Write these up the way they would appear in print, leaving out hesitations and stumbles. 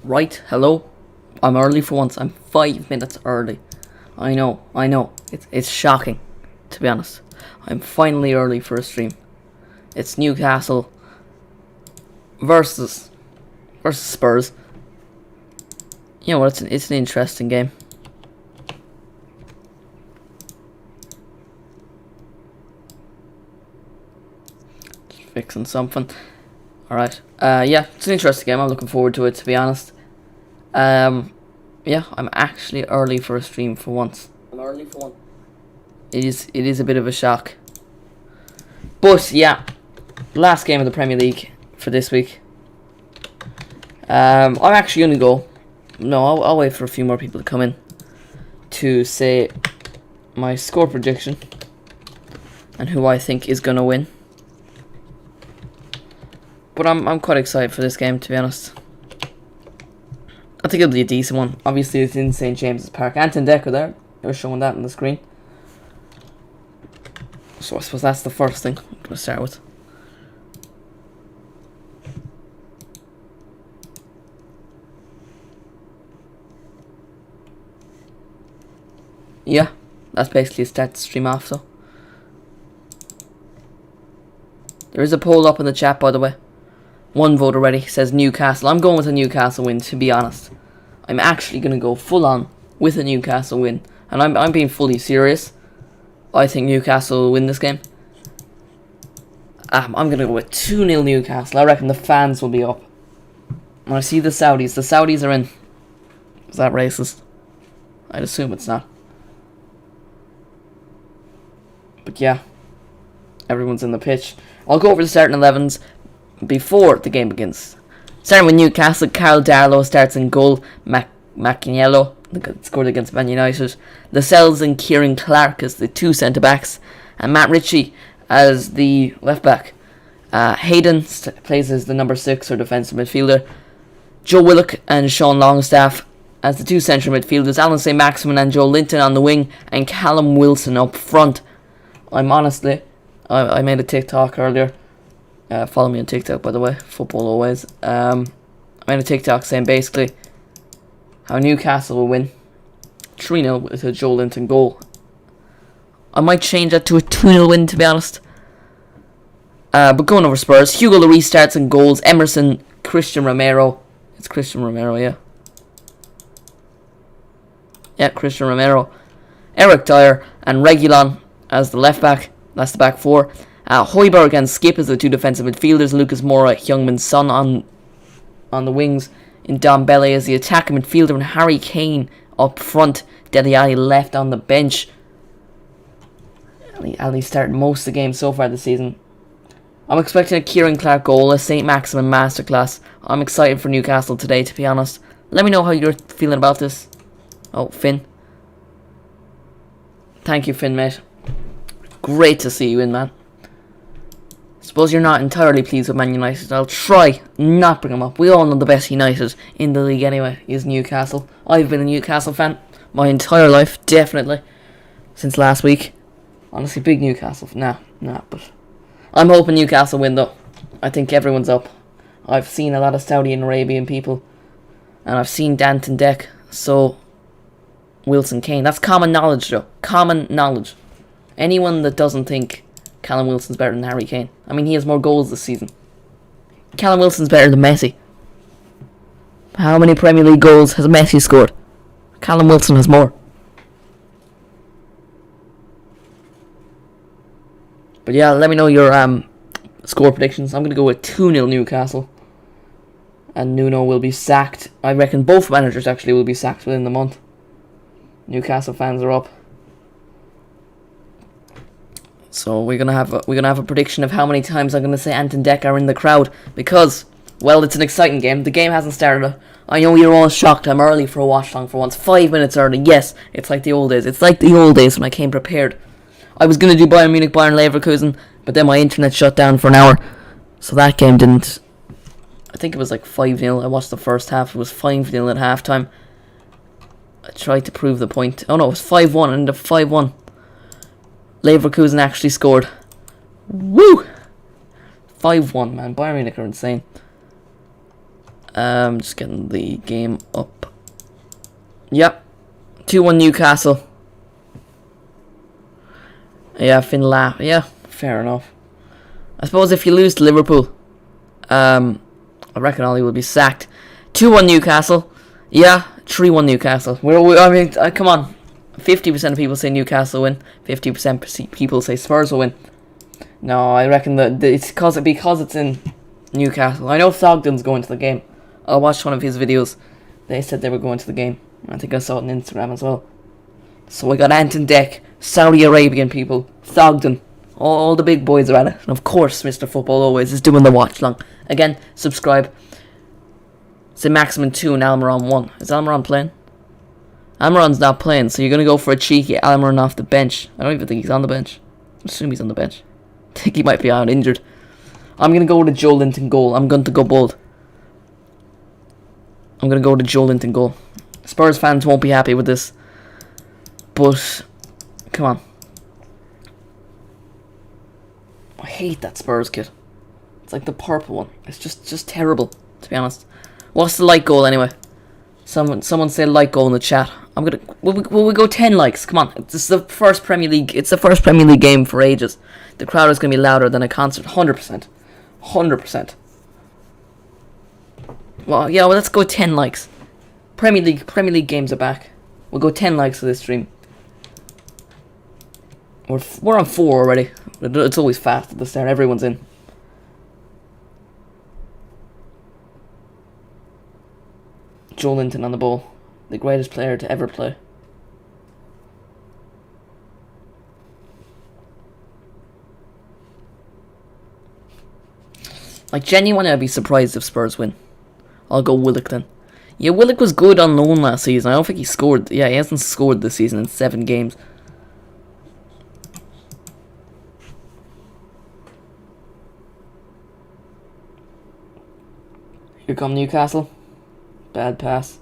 Right, hello? I'm early for once. I'm 5 minutes early. I know. It's shocking, to be honest. I'm finally early for a stream. It's Newcastle versus Spurs. You know what? It's an interesting game. Just fixing something. Alright. Yeah, it's an interesting game. I'm looking forward to it, to be honest. Yeah, I'm actually early for a stream for once. I'm early for one. It is a bit of a shock. But yeah, last game of the Premier League for this week. I'm actually gonna go. No, I'll wait for a few more people to come in to say my score prediction and who I think is gonna win. But I'm quite excited for this game, to be honest. I think it'll be a decent one. Obviously, it's in St James's Park. Anton Decker there. They're showing that on the screen. So I suppose that's the first thing I'm going to start with. Yeah, that's basically a start to stream off, so. There is a poll up in the chat, by the way. One vote already says Newcastle. I'm going with a Newcastle win, to be honest. I'm actually going to go full on with a Newcastle win. And I'm being fully serious. I think Newcastle will win this game. I'm going to go with 2-0 Newcastle. I reckon the fans will be up. When I see the Saudis are in. Is that racist? I'd assume it's not. But yeah, everyone's in the pitch. I'll go over the starting 11s before the game begins. Starting with Newcastle, Carl Darlow starts in goal. Macchiello scored against Man United. Lascelles and Kieran Clark as the two centre-backs. And Matt Ritchie as the left-back. Hayden plays as the number 6 or defensive midfielder. Joe Willock and Sean Longstaff as the two central midfielders. Alan St. Maximin and Joe Linton on the wing. And Callum Wilson up front. I made a TikTok earlier. Follow me on TikTok, by the way. Football always. I made a TikTok saying basically how Newcastle will win 3-0 with a Joe Linton goal. I might change that to a 2-0 win, to be honest. But going over Spurs, Hugo Lloris starts in goals. Emerson, Christian Romero. It's Christian Romero, yeah. Yeah, Christian Romero. Eric Dyer and Reguilon as the left back. That's the back four. Højbjerg and Skip as the two defensive midfielders. Lucas Moura, Heung-min Son on the wings. And Dombele as the attacking midfielder. And Harry Kane up front. Dele Alli left on the bench. Ali started most of the game so far this season. I'm expecting a Kieran Clark goal, a St. Maximin masterclass. I'm excited for Newcastle today, to be honest. Let me know how you're feeling about this. Oh, Finn. Thank you, Finn, mate. Great to see you in, man. Suppose you're not entirely pleased with Man United. I'll try not bring them up. We all know the best United in the league anyway is Newcastle. I've been a Newcastle fan my entire life, definitely. Since last week. Honestly, big Newcastle fan. Nah, but I'm hoping Newcastle win though. I think everyone's up. I've seen a lot of Saudi and Arabian people. And I've seen Danton Deck. So, Wilson Kane. That's common knowledge though. Common knowledge. Anyone that doesn't think Callum Wilson's better than Harry Kane. I mean, he has more goals this season. Callum Wilson's better than Messi. How many Premier League goals has Messi scored? Callum Wilson has more. But yeah, let me know your score predictions. I'm going to go with 2-0 Newcastle. And Nuno will be sacked. I reckon both managers actually will be sacked within the month. Newcastle fans are up. So we're gonna have a prediction of how many times I'm gonna say Anton Deck are in the crowd because, well, it's an exciting game. The game hasn't started. I know you're all shocked. I'm early for a watch long for once. 5 minutes early. Yes, it's like the old days. It's like the old days when I came prepared. I was gonna do Bayern Munich, Bayern Leverkusen, but then my internet shut down for an hour, so that game didn't. I think it was like 5-0. I watched the first half. It was 5-0 at halftime. I tried to prove the point. Oh no, it was 5-1 and the 5-1. Leverkusen actually scored. Woo! 5-1, man. Bayern Munich are insane. Just getting the game up. Yep. 2-1 Newcastle. Yeah, Finla. Yeah, fair enough. I suppose if you lose to Liverpool, I reckon Ollie will be sacked. 2-1 Newcastle. Yeah, 3-1 Newcastle. Come on. 50% of people say Newcastle win. 50% people say Spurs will win. No, I reckon that it's because it's in Newcastle. I know Thogden's going to the game. I watched one of his videos. They said they were going to the game. I think I saw it on Instagram as well. So we got Anton Deck, Saudi Arabian people, Thogden. All the big boys are at it. And of course, Mr. Football Always is doing the watch long. Again, subscribe. Say Maximin 2 and Almiron 1. Is Almiron playing? Almiron's not playing, so you're going to go for a cheeky Almiron off the bench. I don't even think he's on the bench. I assume he's on the bench. I think he might be out injured. I'm going to go with a Joe Linton goal. I'm going to go bold. I'm going to go with a Joe Linton goal. Spurs fans won't be happy with this. But, come on. I hate that Spurs kit. It's like the purple one. It's just terrible, to be honest. What's the like goal anyway? Someone say like goal in the chat. Will we go 10 likes? Come on. This is the first Premier League. It's the first Premier League game for ages. The crowd is going to be louder than a concert. 100%. 100%. Well, yeah, let's go 10 likes. Premier League games are back. We'll go 10 likes for this stream. We're on 4 already. It's always fast at the start. Everyone's in. Joe Linton on the ball. The greatest player to ever play. Like, genuinely, I'd be surprised if Spurs win. I'll go Willock then. Yeah, Willock was good on loan last season. I don't think he scored. Yeah, he hasn't scored this season in 7 games. Here come Newcastle. Bad pass.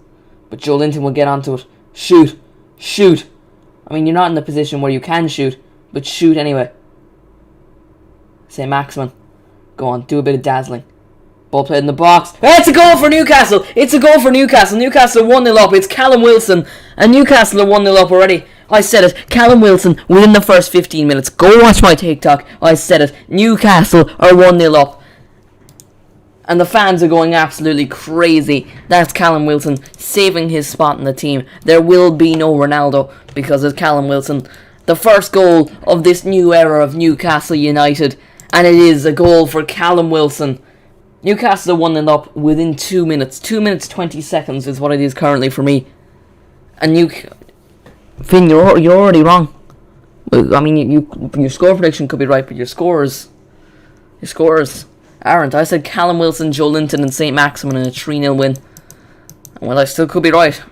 But Joe Linton will get onto it. Shoot. Shoot. I mean, you're not in the position where you can shoot, but shoot anyway. Say Maximin. Go on, do a bit of dazzling. Ball played in the box. It's a goal for Newcastle. It's a goal for Newcastle. Newcastle are 1-0 up. It's Callum Wilson. And Newcastle are 1-0 up already. I said it. Callum Wilson within the first 15 minutes. Go watch my TikTok. I said it. Newcastle are 1-0 up. And the fans are going absolutely crazy. That's Callum Wilson saving his spot in the team. There will be no Ronaldo because it's Callum Wilson. The first goal of this new era of Newcastle United. And it is a goal for Callum Wilson. Newcastle are 1-0 up within 2 minutes. 2 minutes 20 seconds is what it is currently for me. And Finn, you're already wrong. I mean, your score prediction could be right, but your scores aren't. I said Callum Wilson, Joe Linton and St. Maximin in a 3-0 win. Well, I still could be right.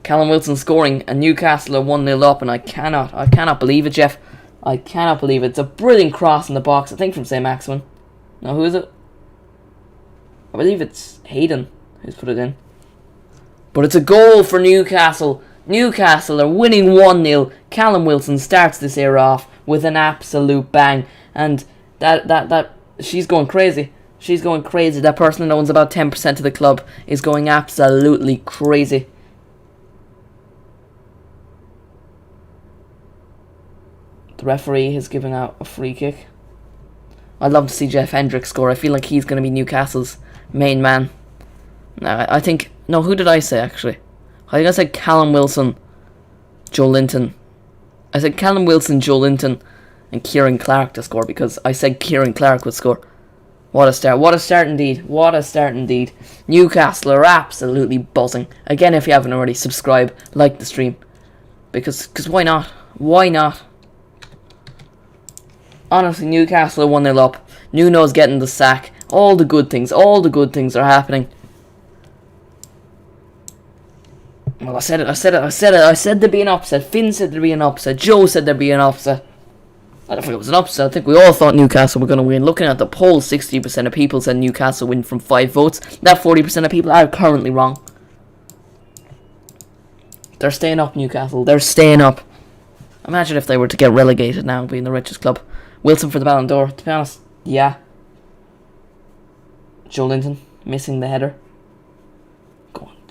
Callum Wilson scoring and Newcastle are 1-0 up, and I cannot believe it, Jeff. I cannot believe it. It's a brilliant cross in the box, I think from St. Maximin. Now, who is it? I believe it's Hayden who's put it in. But it's a goal for Newcastle. Newcastle are winning 1-0. Callum Wilson starts this era off with an absolute bang. And that she's going crazy. She's going crazy. That person that owns about 10% of the club is going absolutely crazy. The referee has given out a free kick. I'd love to see Jeff Hendrick score. I feel like he's going to be Newcastle's main man. I think... No, who did I say, actually? I think I said Callum Wilson, Joe Linton. I said Callum Wilson, Joe Linton, and Kieran Clark to score, because I said Kieran Clark would score. What a start. What a start indeed. What a start indeed. Newcastle are absolutely buzzing. Again, if you haven't already, subscribe, like the stream. Because why not? Why not? Honestly, Newcastle are 1-0 up. Nuno's getting the sack. All the good things are happening. Well, I said there'd be an upset. Finn said there'd be an upset. Joe said there'd be an upset. I don't think it was an upset. I think we all thought Newcastle were going to win. Looking at the poll, 60% of people said Newcastle win from 5 votes. That 40% of people are currently wrong. They're staying up, Newcastle. They're staying up. Imagine if they were to get relegated now, being the richest club. Wilson for the Ballon d'Or, to be honest, yeah. Joe Linton, missing the header.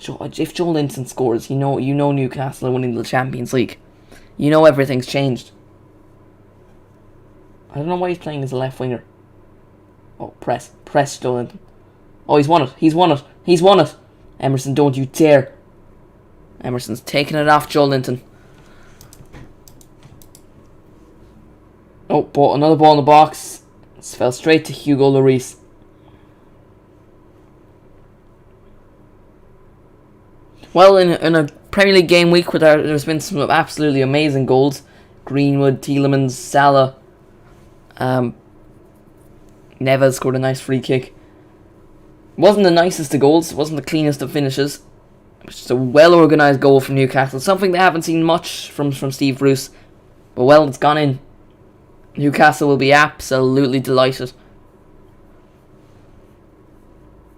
If Joe Linton scores, you know Newcastle are winning the Champions League. You know everything's changed. I don't know why he's playing as a left winger. Oh, press Joe Linton. Oh, he's won it. Emerson, don't you dare. Emerson's taking it off Joe Linton. Oh, another ball in the box. This fell straight to Hugo Lloris. Well, in a Premier League game week where there's been some absolutely amazing goals. Greenwood, Tielemans, Salah. Neves scored a nice free kick. Wasn't the nicest of goals. Wasn't the cleanest of finishes. It was just a well-organised goal from Newcastle. Something they haven't seen much from Steve Bruce. But well, it's gone in. Newcastle will be absolutely delighted.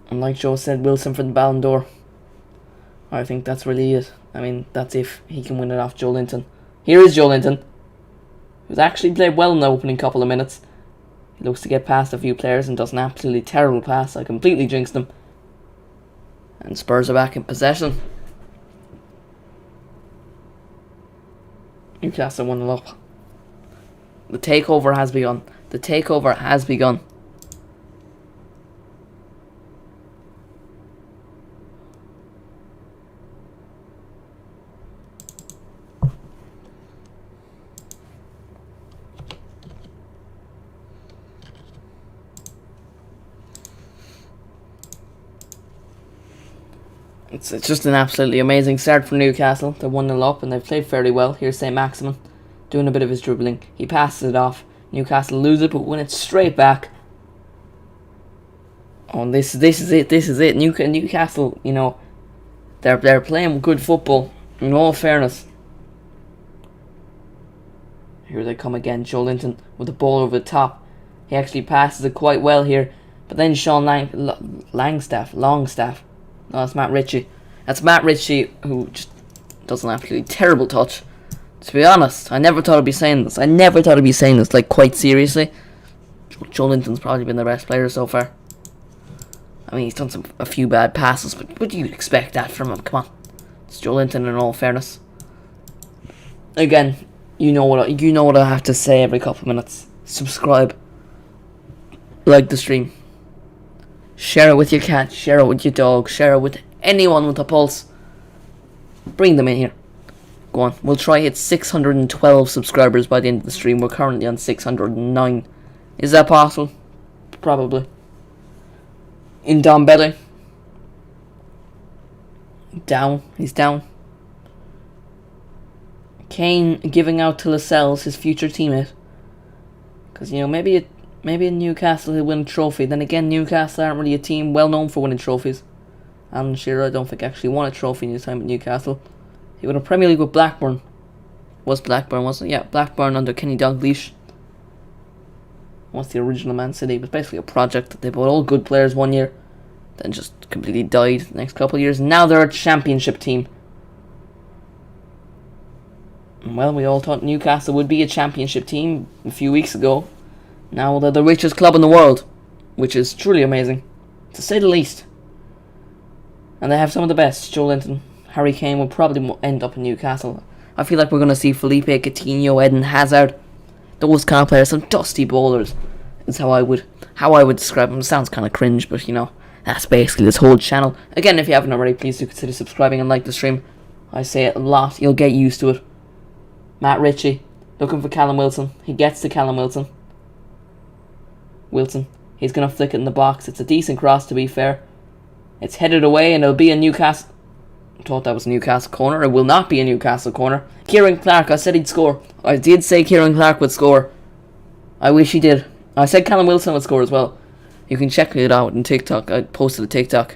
And like Joe said, Wilson for the Ballon d'Or. I think that's really it. I mean, that's if he can win it off Joe Linton. Here is Joe Linton, who's actually played well in the opening couple of minutes. He looks to get past a few players and does an absolutely terrible pass. I completely jinxed him. And Spurs are back in possession. Newcastle 1-0 up. The takeover has begun. The takeover has begun. It's just an absolutely amazing start for Newcastle. They're 1-0 up and they've played fairly well. Here's St. Maximin doing a bit of his dribbling. He passes it off. Newcastle lose it but win it straight back. Oh, and this is it. Newcastle, you know, they're playing good football. In all fairness. Here they come again. Joe Linton with the ball over the top. He actually passes it quite well here. But then Sean Longstaff. No, that's Matt Ritchie. That's Matt Ritchie who just does an absolutely terrible touch. To be honest, I never thought I'd be saying this. Like, quite seriously. Joe Linton's probably been the best player so far. I mean, he's done a few bad passes, but would you expect that from him? Come on. It's Joe Linton in all fairness. Again, you know what I have to say every couple of minutes. Subscribe. Like the stream. Share it with your cat, share it with your dog, share it with anyone with a pulse. Bring them in here. Go on, we'll try hit 612 subscribers by the end of the stream. We're currently on 609. Is that possible? Probably. In Dombele. Down, he's down. Kane giving out to Lascelles, his future teammate. Because, you know, maybe in Newcastle he'll win a trophy. Then again, Newcastle aren't really a team well known for winning trophies. Alan Shearer, I don't think actually won a trophy in his time at Newcastle. He won a Premier League with Blackburn. Was Blackburn, wasn't it? Yeah, Blackburn under Kenny Dalglish. Was the original Man City. It was basically a project. They bought all good players one year, then just completely died the next couple of years. Now they're a championship team. Well, we all thought Newcastle would be a championship team a few weeks ago. Now they're the richest club in the world, which is truly amazing, to say the least. And they have some of the best. Joe Linton, Harry Kane will probably end up in Newcastle. I feel like we're going to see Felipe Coutinho, Eden Hazard, those kind of players, some dusty bowlers, is how I would describe them. It sounds kind of cringe, but you know, that's basically this whole channel. Again, if you haven't already, please do consider subscribing and like the stream. I say it a lot, you'll get used to it. Matt Ritchie, looking for Callum Wilson. He gets to Callum Wilson. He's going to flick it in the box. It's a decent cross, to be fair. It's headed away and it'll be a Newcastle. I thought that was a Newcastle corner. It will not be a Newcastle corner. Kieran Clark, I said he'd score. I did say Kieran Clark would score. I wish he did. I said Callum Wilson would score as well. You can check it out on TikTok. I posted a TikTok.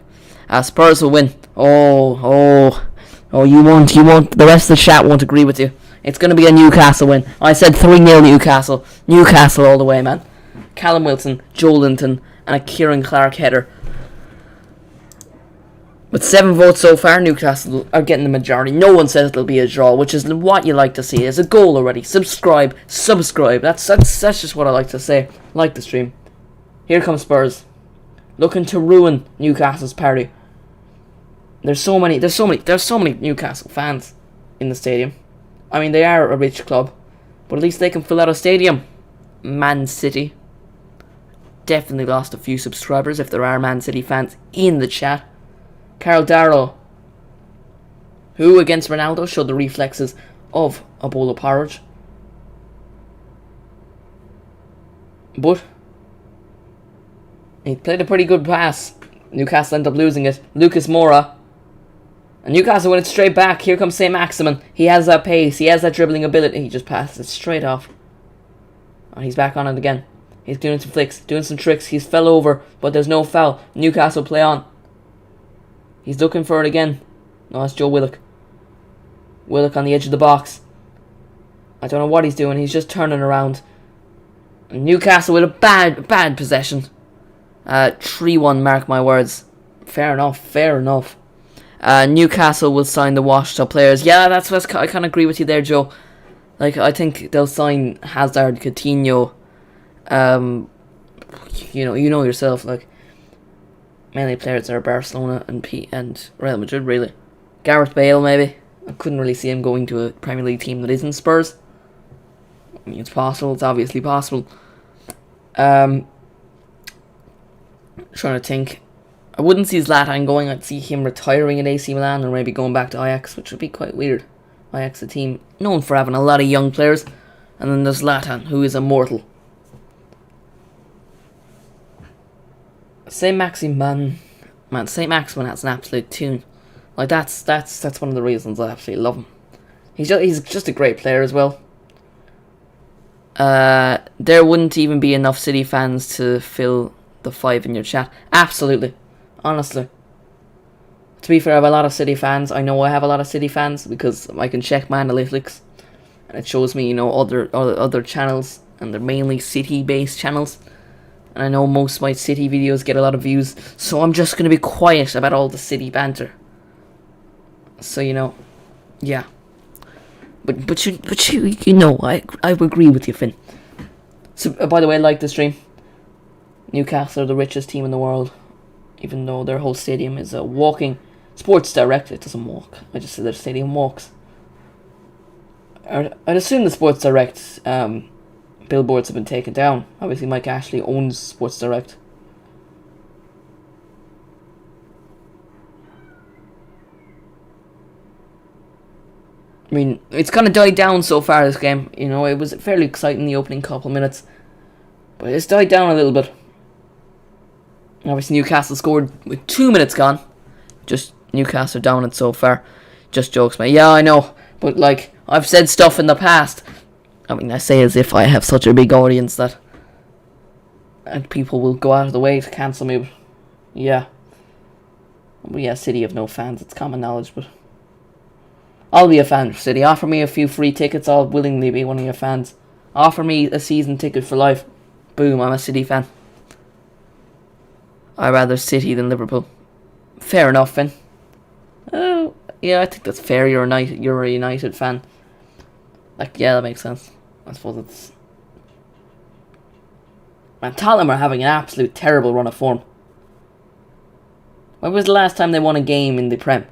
Spurs will win. Oh, you won't. The rest of the chat won't agree with you. It's going to be a Newcastle win. I said 3-0 Newcastle. Newcastle all the way, man. Callum Wilson, Joe Linton, and a Kieran Clark header. With 7 votes so far, Newcastle are getting the majority. No one says it'll be a draw, which is what you like to see. There's a goal already. Subscribe. That's just what I like to say. Like the stream. Here comes Spurs, looking to ruin Newcastle's party. There's so many Newcastle fans in the stadium. I mean, they are a rich club, but at least they can fill out a stadium. Man City definitely lost a few subscribers if there are Man City fans in the chat. Carl Darrow, who against Ronaldo showed the reflexes of a bowl of porridge. But he played a pretty good pass. Newcastle ended up losing it. Lucas Moura. And Newcastle went straight back. Here comes St. Maximin. He has that pace. He has that dribbling ability. He just passes it straight off. And he's back on it again. He's doing some flicks, doing some tricks. He's fell over, but there's no foul. Newcastle play on. He's looking for it again. No, that's Joe Willock. Willock on the edge of the box. I don't know what he's doing. He's just turning around. And Newcastle with a bad possession. 3-1, mark my words. Fair enough. Newcastle will sign the washed up players. Yeah, that's what I kind of agree with you there, Joe. Like, I think they'll sign Hazard, Coutinho. You know yourself. Like, mainly players that are Barcelona and Real Madrid, really. Gareth Bale, maybe. I couldn't really see him going to a Premier League team that isn't Spurs. I mean, it's possible. It's obviously possible. Trying to think. I wouldn't see Zlatan going. I'd see him retiring at AC Milan or maybe going back to Ajax, which would be quite weird. Ajax, a team known for having a lot of young players. And then there's Zlatan, who is immortal. St. Maximin has an absolute tune. Like, that's one of the reasons I absolutely love him. He's just a great player as well. There wouldn't even be enough City fans to fill the 5 in your chat. Absolutely. Honestly. To be fair, I have a lot of City fans. I know I have a lot of City fans because I can check my analytics. And it shows me, other channels. And they're mainly City-based channels. And I know most of my City videos get a lot of views. So I'm just going to be quiet about all the City banter. So, yeah. But I agree with you, Finn. So, by the way, like the stream. Newcastle are the richest team in the world. Even though their whole stadium is a walking Sports Direct. It doesn't walk. I just said their stadium walks. I'd assume the Sports Direct billboards have been taken down. Obviously, Mike Ashley owns Sports Direct. I mean, it's kind of died down so far, this game. It was fairly exciting the opening couple minutes. But it's died down a little bit. Obviously, Newcastle scored with 2 minutes gone. Just Newcastle down it so far. Just jokes, mate. Yeah, I know. But, I've said stuff in the past. I mean, I say as if I have such a big audience that and people will go out of the way to cancel me. But yeah. But yeah, City have no fans. It's common knowledge, but I'll be a fan of City. Offer me a few free tickets. I'll willingly be one of your fans. Offer me a season ticket for life. Boom, I'm a City fan. I'd rather City than Liverpool. Fair enough, Finn. Oh, yeah, I think that's fair. You're a United fan. Yeah, that makes sense. I suppose it's... Man, Tottenham are having an absolute terrible run of form. When was the last time they won a game in the Prem?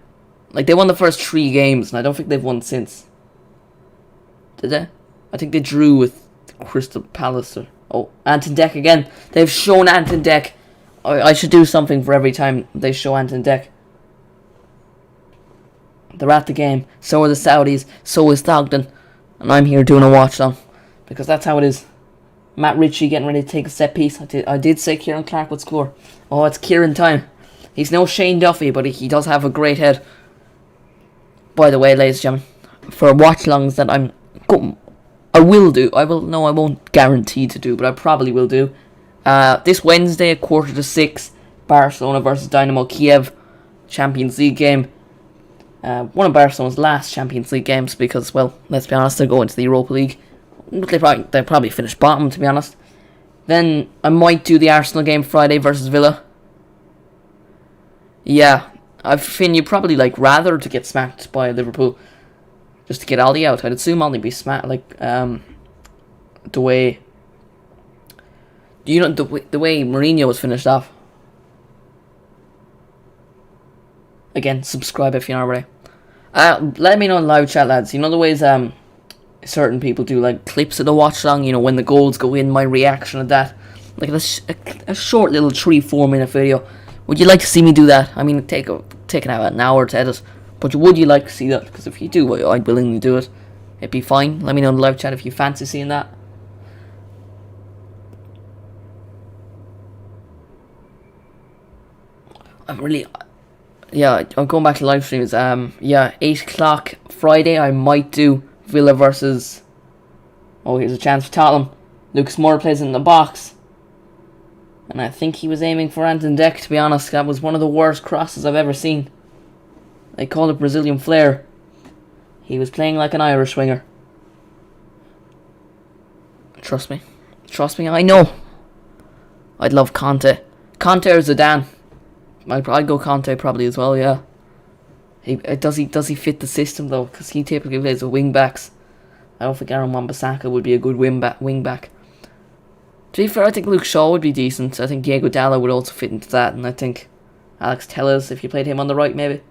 They won the first 3 games, and I don't think they've won since. Did they? I think they drew with Crystal Palace. Anton Deck again. They've shown Anton Deck. I should do something for every time they show Anton Deck. They're at the game. So are the Saudis. So is Thogden. And I'm here doing a watch on. Because that's how it is. Matt Ritchie getting ready to take a set piece. I did say Kieran Clark would score. Oh, it's Kieran time. He's no Shane Duffy, but he does have a great head. By the way, ladies and gentlemen, for watch-alongs that I won't guarantee to do, but I probably will do. This Wednesday at 5:45, Barcelona versus Dynamo Kiev, Champions League game. One of Barcelona's last Champions League games because, well, let's be honest, they're going to the Europa League. They'll probably finish bottom, to be honest. Then I might do the Arsenal game Friday versus Villa. Yeah, Finn, you probably rather to get smacked by Liverpool just to get Ollie out. I'd assume Ollie be smacked the way the way Mourinho was finished off. Again, subscribe if you're not already. Let me know in live chat, lads. You know the ways certain people do like clips of the watch long, you know, when the goals go in, my reaction to that, like a short little 3-4 minute video. Would you like to see me do that? I mean, taking about an hour to edit, but would you like to see that? Because if you do, I'd willingly do it. It'd be fine. Let me know in the live chat if you fancy seeing that. I'm going back to live streams. 8 o'clock Friday, I might do Villa versus... Oh, here's a chance for Tottenham. Lucas Moura plays in the box. And I think he was aiming for Anton Deck, to be honest. That was one of the worst crosses I've ever seen. They call it Brazilian flair. He was playing like an Irish winger. Trust me. Trust me, I know. I'd love Conte. Conte or Zidane. I'd go Conte probably as well, yeah. Does he fit the system though? Because he typically plays with wing backs. I don't think Aaron Wan-Bissaka would be a good wing back. To be fair, I think Luke Shaw would be decent. I think Diego Dallo would also fit into that, and I think Alex Telles, if you played him on the right, maybe.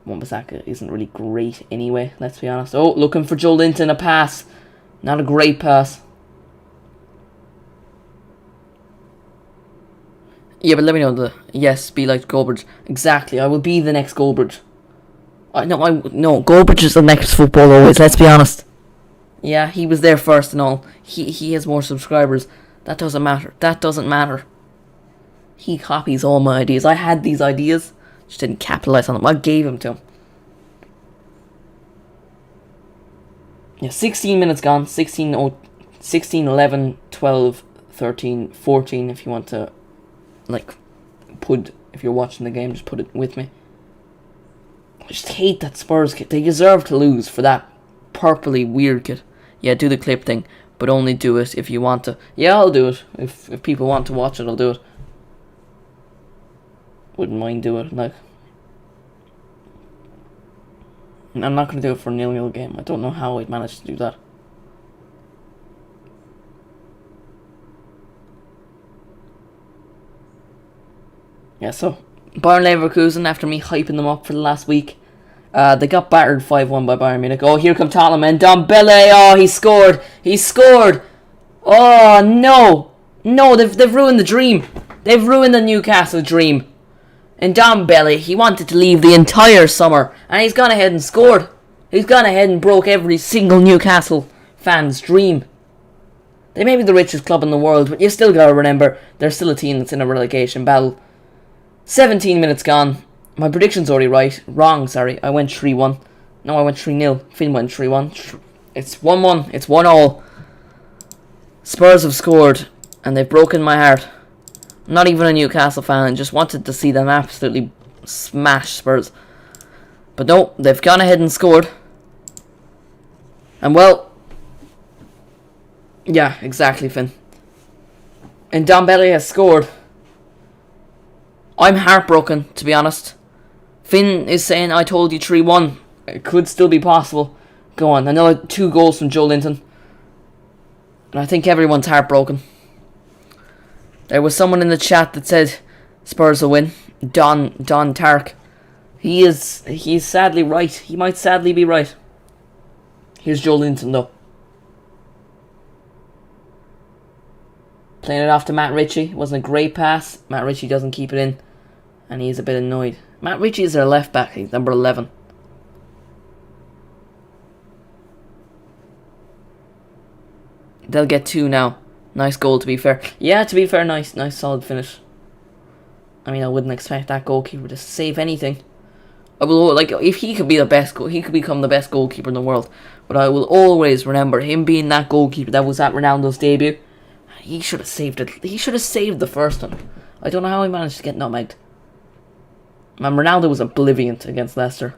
Wan-Bissaka isn't really great anyway, let's be honest. Oh, looking for Joe Linton, a pass. Not a great pass. Yeah, but let me know yes, be like Goldbridge. Exactly, I will be the next Goldbridge. No, Goldbridge is the next football always, let's be honest. Yeah, he was there first and all. He has more subscribers. That doesn't matter. He copies all my ideas. I had these ideas, just didn't capitalize on them. I gave them to him. Yeah, 16 minutes gone. 16, 11, 12, 13, 14 if you want to, like, if you're watching the game, just put it with me. I just hate that Spurs kit. They deserve to lose for that purpley weird kit. Yeah, do the clip thing, but only do it if you want to. Yeah, I'll do it. If people want to watch it, I'll do it. Wouldn't mind doing it, like. I'm not going to do it for a 0-0 game. I don't know how I'd manage to do that. Yeah, so Bayern Leverkusen, after me hyping them up for the last week, they got battered 5-1 by Bayern Munich. Oh, here come Tottenham and Dombele. Oh, he scored. Oh, no, they've ruined the dream. They've ruined the Newcastle dream. And Dombele, he wanted to leave the entire summer, and he's gone ahead and scored. He's gone ahead and broke every single Newcastle fan's dream. They may be the richest club in the world, but you still gotta remember, they're still a team that's in a relegation battle. 17 minutes gone. My prediction's already right. Wrong, sorry. I went 3-1. No, I went 3-0. Finn went 3-1. It's 1-1. It's 1-1. Spurs have scored, and they've broken my heart. I'm not even a Newcastle fan, and just wanted to see them absolutely smash Spurs. But no, they've gone ahead and scored. And well, yeah, exactly, Finn. And Dombele has scored. I'm heartbroken, to be honest. Finn is saying, I told you 3-1. It could still be possible. Go on, another 2 goals from Joe Linton. And I think everyone's heartbroken. There was someone in the chat that said Spurs will win. Don Tark. He's sadly right. He might sadly be right. Here's Joe Linton, though. Playing it off to Matt Ritchie. Wasn't a great pass. Matt Ritchie doesn't keep it in. And he's a bit annoyed. Matt Ritchie is their left back. He's number 11. They'll get 2 now. Nice goal, to be fair. Yeah, to be fair, nice solid finish. I mean, I wouldn't expect that goalkeeper to save anything. I will, like, if he could be the best, he could become the best goalkeeper in the world. But I will always remember him being that goalkeeper that was at Ronaldo's debut. He should have saved it. He should have saved the first one. I don't know how he managed to get nutmegged. Man, Ronaldo was oblivion against Leicester.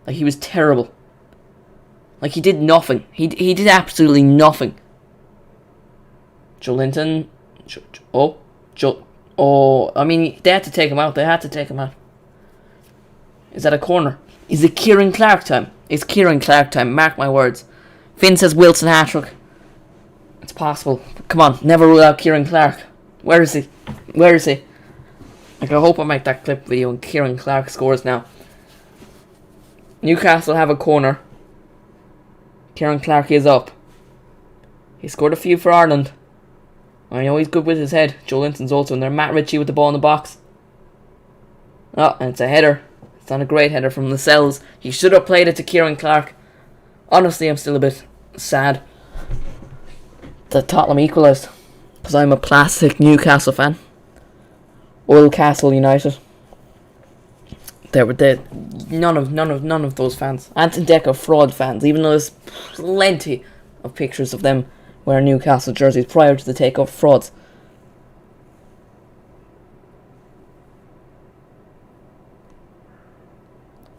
Like, he was terrible. Like, he did nothing. He did absolutely nothing. Joe Linton. I mean, they had to take him out. Is that a corner? Is it Kieran Clark time? It's Kieran Clark time. Mark my words. Finn says Wilson hat-trick. It's possible. Come on, never rule out Kieran Clark. Where is he? Like, I hope I make that clip video and Kieran Clark scores now. Newcastle have a corner. Kieran Clark is up. He scored a few for Ireland. I know he's good with his head. Joe Linton's also in there. Matt Ritchie with the ball in the box. Oh, and it's a header. It's not a great header from Lascelles. He should have played it to Kieran Clark. Honestly, I'm still a bit sad that Tottenham equalised, because I'm a classic Newcastle fan. Oldcastle United. They were dead. None of those fans. Anton Decker fraud fans. Even though there's plenty of pictures of them wearing Newcastle jerseys prior to the takeover, frauds.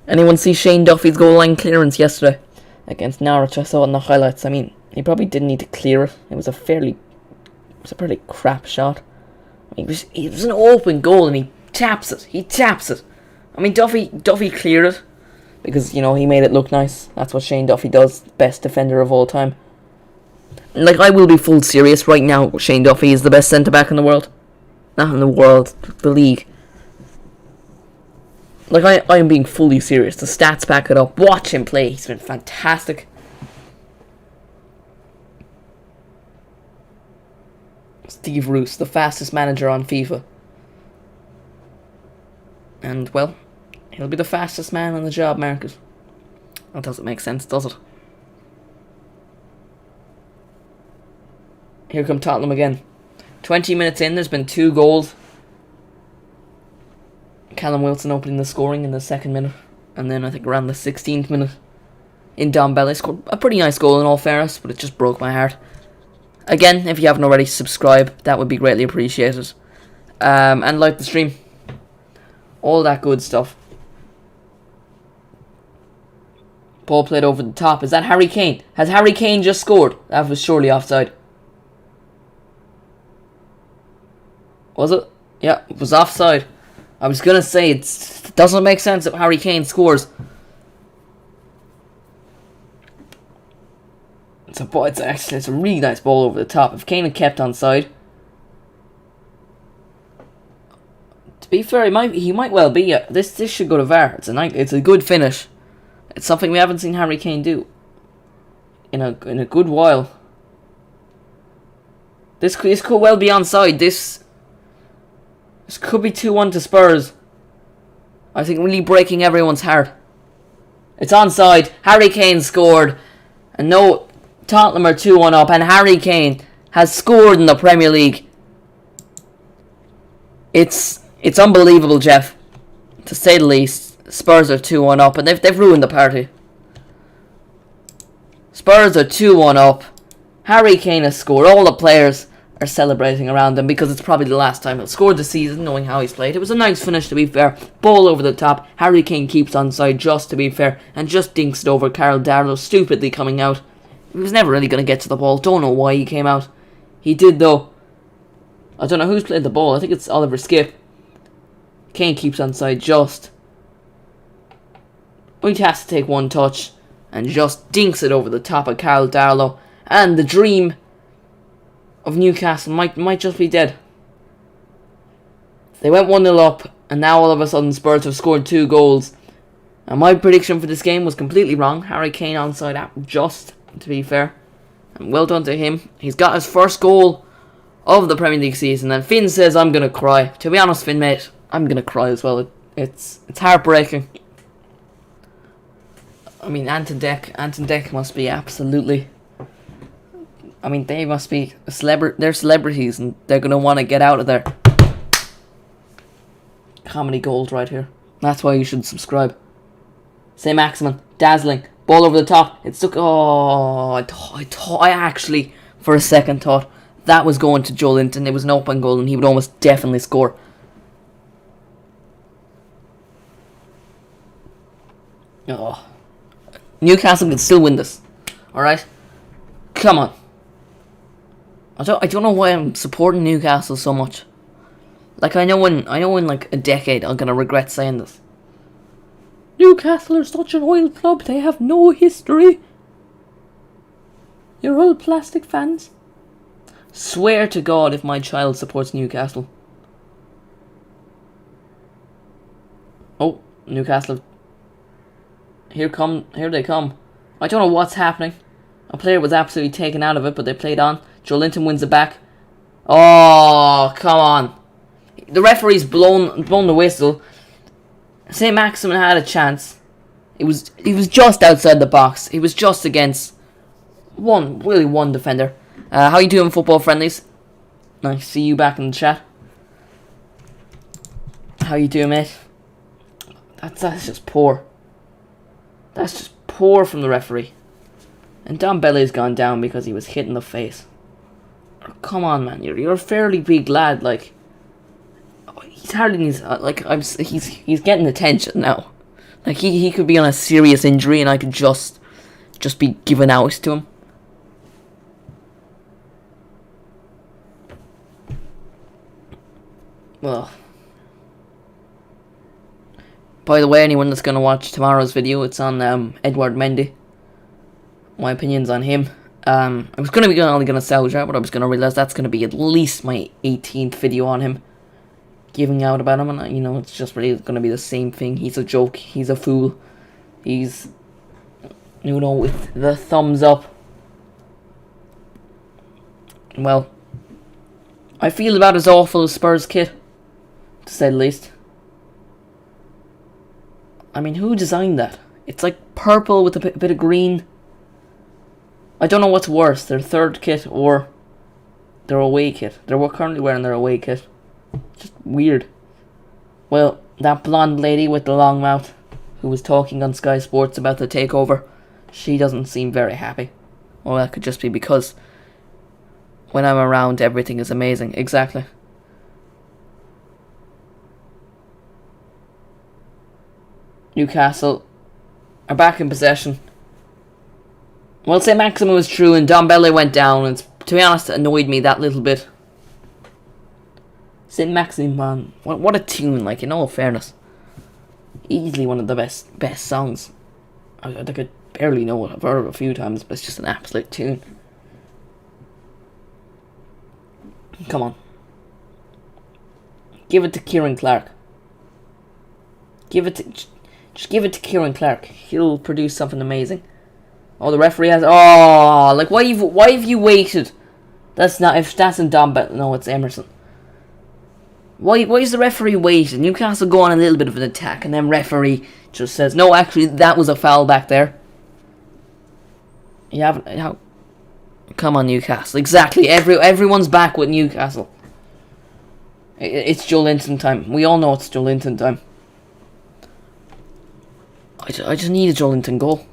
Anyone see Shane Duffy's goal line clearance yesterday against Norwich? I saw it in the highlights. I mean, he probably didn't need to clear it. It was a pretty crap shot. It was an open goal and he taps it. I mean, Duffy cleared it because, you know, he made it look nice. That's what Shane Duffy does. Best defender of all time. Like, I will be full serious right now. Shane Duffy is the best centre-back in the world. Not in the world, the league. Like, I am being fully serious. The stats back it up. Watch him play. He's been fantastic. Steve Roos, the fastest manager on FIFA. And, well, he'll be the fastest man on the job market. That doesn't make sense, does it? Here come Tottenham again. 20 minutes in, there's been 2 goals. Callum Wilson opening the scoring in the 2nd minute. And then I think around the 16th minute, in Dombele scored a pretty nice goal in all fairness, but it just broke my heart. Again, if you haven't already, subscribe. That would be greatly appreciated. And like the stream. All that good stuff. Ball played over the top. Is that Harry Kane? Has Harry Kane just scored? That was surely offside. Was it? Yeah, it was offside. I was going to say, it doesn't make sense if Harry Kane scores. It's a really nice ball over the top. If Kane had kept onside, to be fair, he might well be. This should go to VAR. It's a good finish. It's something we haven't seen Harry Kane do in a good while. This could well be onside. This could be 2-1 to Spurs. I think really breaking everyone's heart. It's onside. Harry Kane scored, and no. Tottenham are 2-1 up, and Harry Kane has scored in the Premier League. It's unbelievable, Jeff, to say the least. Spurs are 2-1 up, and they've ruined the party. Spurs are 2-1 up. Harry Kane has scored. All the players are celebrating around him because it's probably the last time he'll score the season, knowing how he's played. It was a nice finish, to be fair. Ball over the top. Harry Kane keeps onside, just to be fair, and just dinks it over. Carl Darlow stupidly coming out. He was never really going to get to the ball. Don't know why he came out. He did, though. I don't know who's played the ball. I think it's Oliver Skip. Kane keeps onside just. But he has to take one touch and just dinks it over the top of Carl Darlow. And the dream of Newcastle might just be dead. They went 1-0 up, and now all of a sudden Spurs have scored 2 goals. And my prediction for this game was completely wrong. Harry Kane onside just, to be fair. And well done to him. He's got his first goal of the Premier League season. And Finn says, I'm going to cry. To be honest, Finn, mate, I'm going to cry as well. It's heartbreaking. I mean, Anton Deck must be absolutely... I mean, they must be they're celebrities, and they're going to want to get out of there. Comedy gold right here. That's why you should subscribe. Say Maximin, dazzling, ball over the top. It stuck. Oh, I actually, for a second, thought that was going to Joe Linton. It was an open goal, and he would almost definitely score. Oh, Newcastle can still win this. All right, come on. I don't know why I'm supporting Newcastle so much. Like, I know in like a decade I'm gonna regret saying this. Newcastle are such an old club, they have no history. You're all plastic fans. Swear to God if my child supports Newcastle. Newcastle. Here they come. I don't know what's happening. A player was absolutely taken out of it, but they played on. Joe Linton wins it back. Oh, come on. The referee's blown the whistle. St. Maximin had a chance. He was just outside the box. He was just against one defender. How you doing, football friendlies? Nice to see you back in the chat. How you doing, mate? That's just poor. That's just poor from the referee. And Dombele's gone down because he was hit in the face. Come on, man. You're a fairly big lad. Like, he's hardly needs. He's getting attention now. Like he could be on a serious injury, and I could just be giving out to him. Well. By the way, anyone that's going to watch tomorrow's video, it's on Edouard Mendy. My opinions on him. I was going to be only going to salvage out, but I was going to realise that's going to be at least my 18th video on him. Giving out about him, and it's just really going to be the same thing. He's a joke. He's a fool. He's, with the thumbs up. Well, I feel about as awful as Spurs kit, to say the least. I mean, who designed that? It's like purple with a bit of green. I don't know what's worse, their third kit or their away kit. They're currently wearing their away kit. Just weird. Well, that blonde lady with the long mouth who was talking on Sky Sports about the takeover, she doesn't seem very happy. Well, that could just be because when I'm around, everything is amazing. Exactly. Newcastle are back in possession. Well, St. Maximin was true and Dombele went down, and to be honest, it annoyed me that little bit. St. Maximin, man, what a tune, like, in all fairness. Easily one of the best songs. I could barely know it. I've heard it a few times, but it's just an absolute tune. Come on. Give it to Kieran Clark. Just give it to Kieran Clark. He'll produce something amazing. Oh, the referee has... Oh, like, why have you waited? That's not... If that's in Dombele... No, it's Emerson. Why is the referee waiting? Newcastle go on a little bit of an attack, and then referee just says, no, actually, that was a foul back there. You haven't... How... Come on, Newcastle. Exactly. Everyone's back with Newcastle. It's Joe Linton time. We all know it's Joe Linton time. I just need a Joe Linton goal.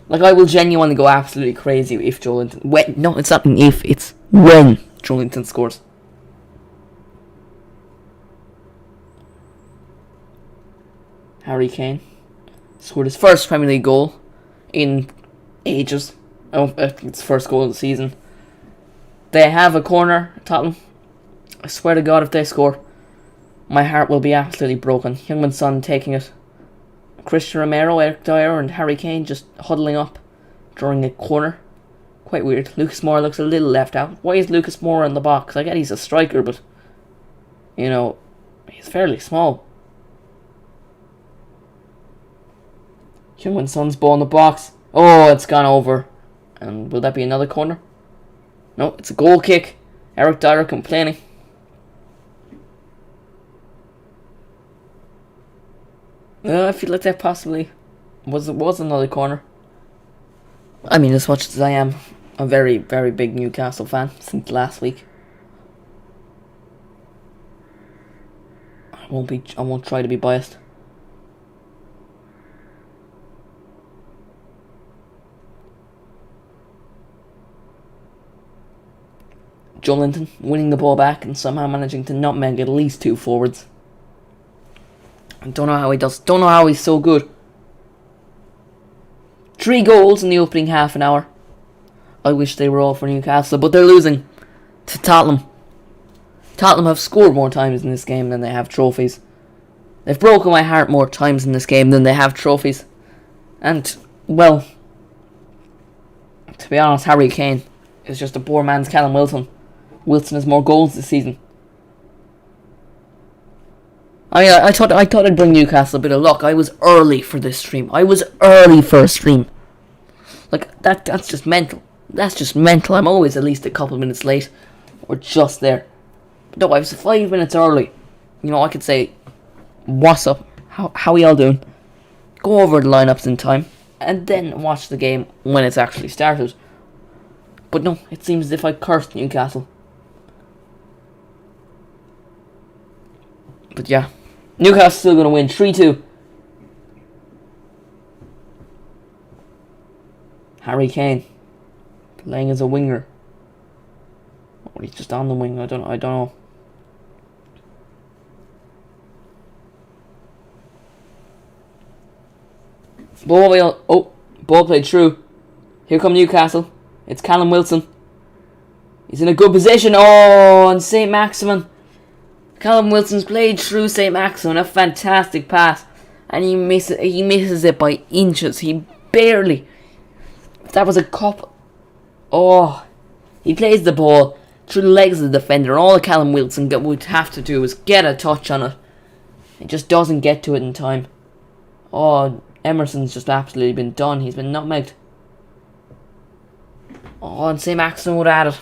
Like, I will genuinely go absolutely crazy if Joe Linton... No, it's not an if. It's when Joe Linton scores. Harry Kane scored his first Premier League goal in ages. Oh, it's first goal of the season. They have a corner, Tottenham. I swear to God, if they score, my heart will be absolutely broken. Heung-min Son taking it. Christian Romero, Eric Dyer, and Harry Kane just huddling up during a corner. Quite weird. Lucas Moura looks a little left out. Why is Lucas Moura in the box? I get he's a striker, but he's fairly small. Heung-min Son's ball in the box. Oh, it's gone over. And will that be another corner? No, it's a goal kick. Eric Dyer complaining. I feel like that possibly was another corner. I mean, as much as I am a very, very big Newcastle fan since last week, I won't try to be biased. Joe Linton winning the ball back and somehow managing to nutmeg at least two forwards. I don't know how he does. Don't know how he's so good. 3 goals in the opening half an hour. I wish they were all for Newcastle, but they're losing to Tottenham. Tottenham have scored more times in this game than they have trophies. They've broken my heart more times in this game than they have trophies. And, well, to be honest, Harry Kane is just a poor man's Callum Wilson. Wilson has more goals this season. I thought I'd bring Newcastle a bit of luck. I was early for this stream. I was early for a stream. Like that's just mental. That's just mental. I'm always at least a couple minutes late, or just there. But no, I was 5 minutes early. You know, I could say, "What's up? How are y'all doing?" Go over the lineups in time, and then watch the game when it's actually started. But no, it seems as if I cursed Newcastle. But yeah, Newcastle's still going to win 3-2. Harry Kane playing as a winger. Or he's just on the wing. I don't know. Ball played through. Here come Newcastle. It's Callum Wilson. He's in a good position. Oh, and St. Maximin. Callum Wilson's played through St. Maximin. A fantastic pass. And he misses it by inches. He barely. If that was a cup. Oh. He plays the ball through the legs of the defender. All Callum Wilson would have to do is get a touch on it. He just doesn't get to it in time. Oh, Emerson's just absolutely been done. He's been nutmegged. Oh, and St. Maximin would add it.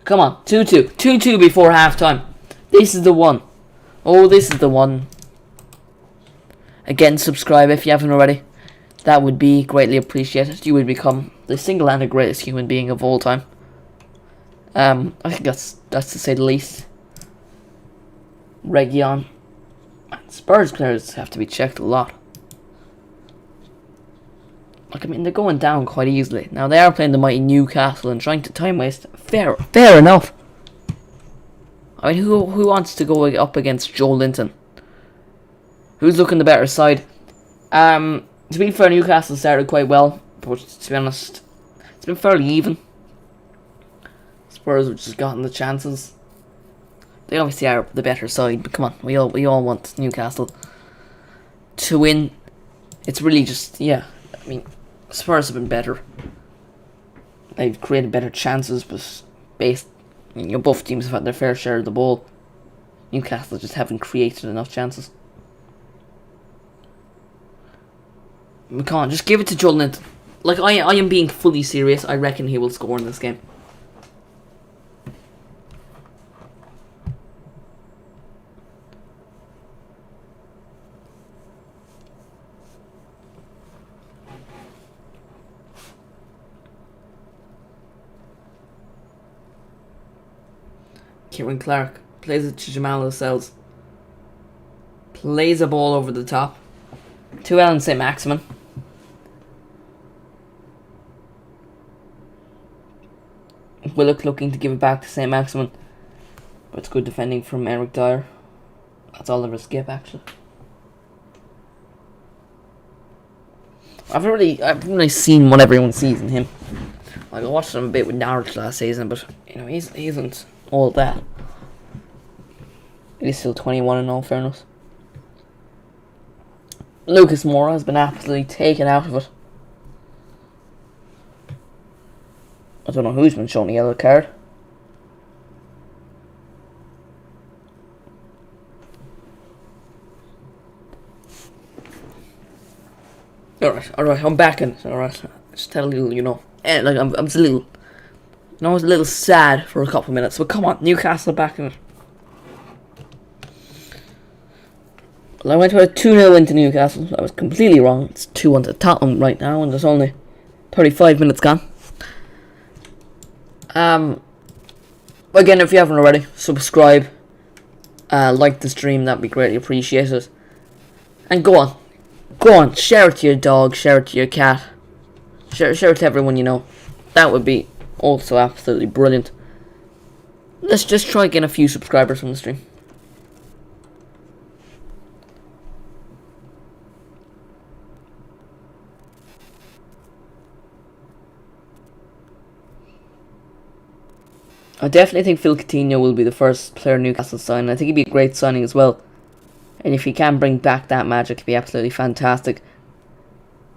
Come on, 2-2. 2-2 before half-time. This is the one. Oh, this is the one. Again, subscribe if you haven't already. That would be greatly appreciated. You would become the single-handed greatest human being of all time. I think that's to say the least. Region. Spurs players have to be checked a lot. Like, I mean, they're going down quite easily. Now, they are playing the mighty Newcastle and trying to time waste. Fair enough. I mean, who wants to go up against Joe Linton? Who's looking the better side? To be fair, Newcastle started quite well, but to be honest, it's been fairly even. Spurs have just gotten the chances. They obviously are the better side, but come on, we all want Newcastle to win. It's really just, yeah, I mean, Spurs have been better. They've created better chances, but both teams have had their fair share of the ball. Newcastle just haven't created enough chances. Come on, just give it to Joe Linton. Like, I am being fully serious. I reckon he will score in this game. Kieran Clark plays it to Jamal Lascelles. Plays a ball over the top to Alan St. Maximin. Willock looking to give it back to St. Maximin, but it's good defending from Eric Dyer. That's all there is skip, actually. I've really seen what everyone sees in him. Like, I watched him a bit with Norwich last season, but you know, he isn't all that. He's still 21 in all fairness. Lucas Moura has been absolutely taken out of it. I don't know who's been shown a yellow card. Alright, I'm back in. Alright, just tell you, like I'm just a little, I was a little sad for a couple of minutes, but come on, Newcastle back in it. Well, I went with a 2-0 into Newcastle. I was completely wrong. It's 2-1 to Tottenham right now, and there's only 35 minutes gone. Again, if you haven't already, subscribe, like the stream, that'd be greatly appreciated. And go on, share it to your dog, share it to your cat, share it to everyone you know. That would be also absolutely brilliant. Let's just try getting a few subscribers from the stream. I definitely think Phil Coutinho will be the first player Newcastle sign. I think he'd be a great signing as well. And if he can bring back that magic, it'd be absolutely fantastic.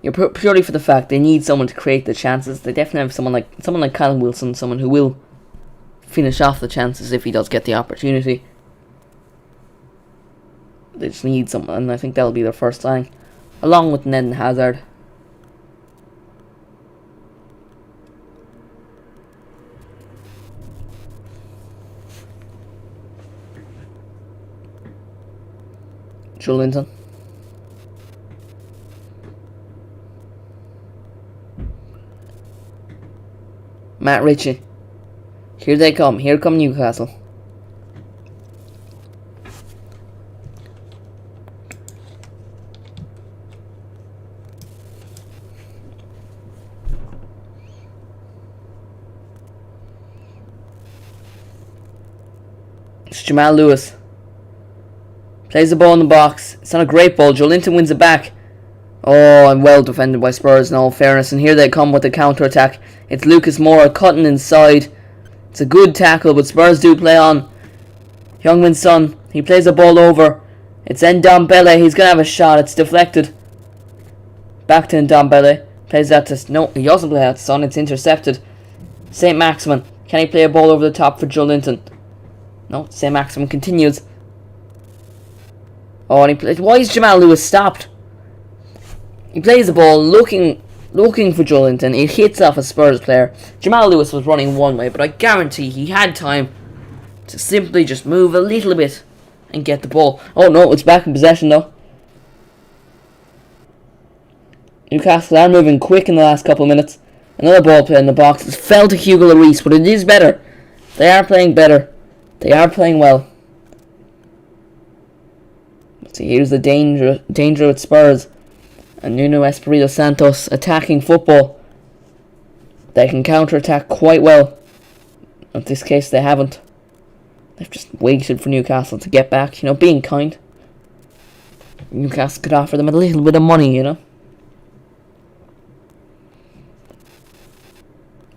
Purely for the fact they need someone to create the chances. They definitely have someone like Callum Wilson, someone who will finish off the chances if he does get the opportunity. They just need someone, and I think that'll be their first line, along with Ned and Hazard. Joelinton. Matt Ritchie. Here they come. Here come Newcastle. It's Jamal Lewis. Plays the ball in the box. It's not a great ball. Joelinton wins it back. Oh, and well defended by Spurs in all fairness. And here they come with the counter-attack. It's Lucas Moura cutting inside. It's a good tackle, but Spurs do play on. Heung-min Son. He plays the ball over. It's Ndombele. He's going to have a shot. It's deflected. Back to Ndombele. Plays that to... No, he doesn't play that to Son. It's intercepted. St. Maximin. Can he play a ball over the top for Joelinton? No, St. Maximin continues. Oh, and he plays... Why is Jamal Lewis stopped? He plays the ball looking for Joelinton. It hits off a Spurs player. Jamal Lewis was running one way, but I guarantee he had time to simply just move a little bit and get the ball. Oh no, it's back in possession though. Newcastle are moving quick in the last couple of minutes. Another ball play in the box. It's fell to Hugo Lloris, but it is better. They are playing better. They are playing well. Let's see, here's the danger with Spurs. And Nuno Espirito Santos attacking football. They can counter-attack quite well. In this case, they haven't. They've just waited for Newcastle to get back, you know, being kind. Newcastle could offer them a little bit of money, you know.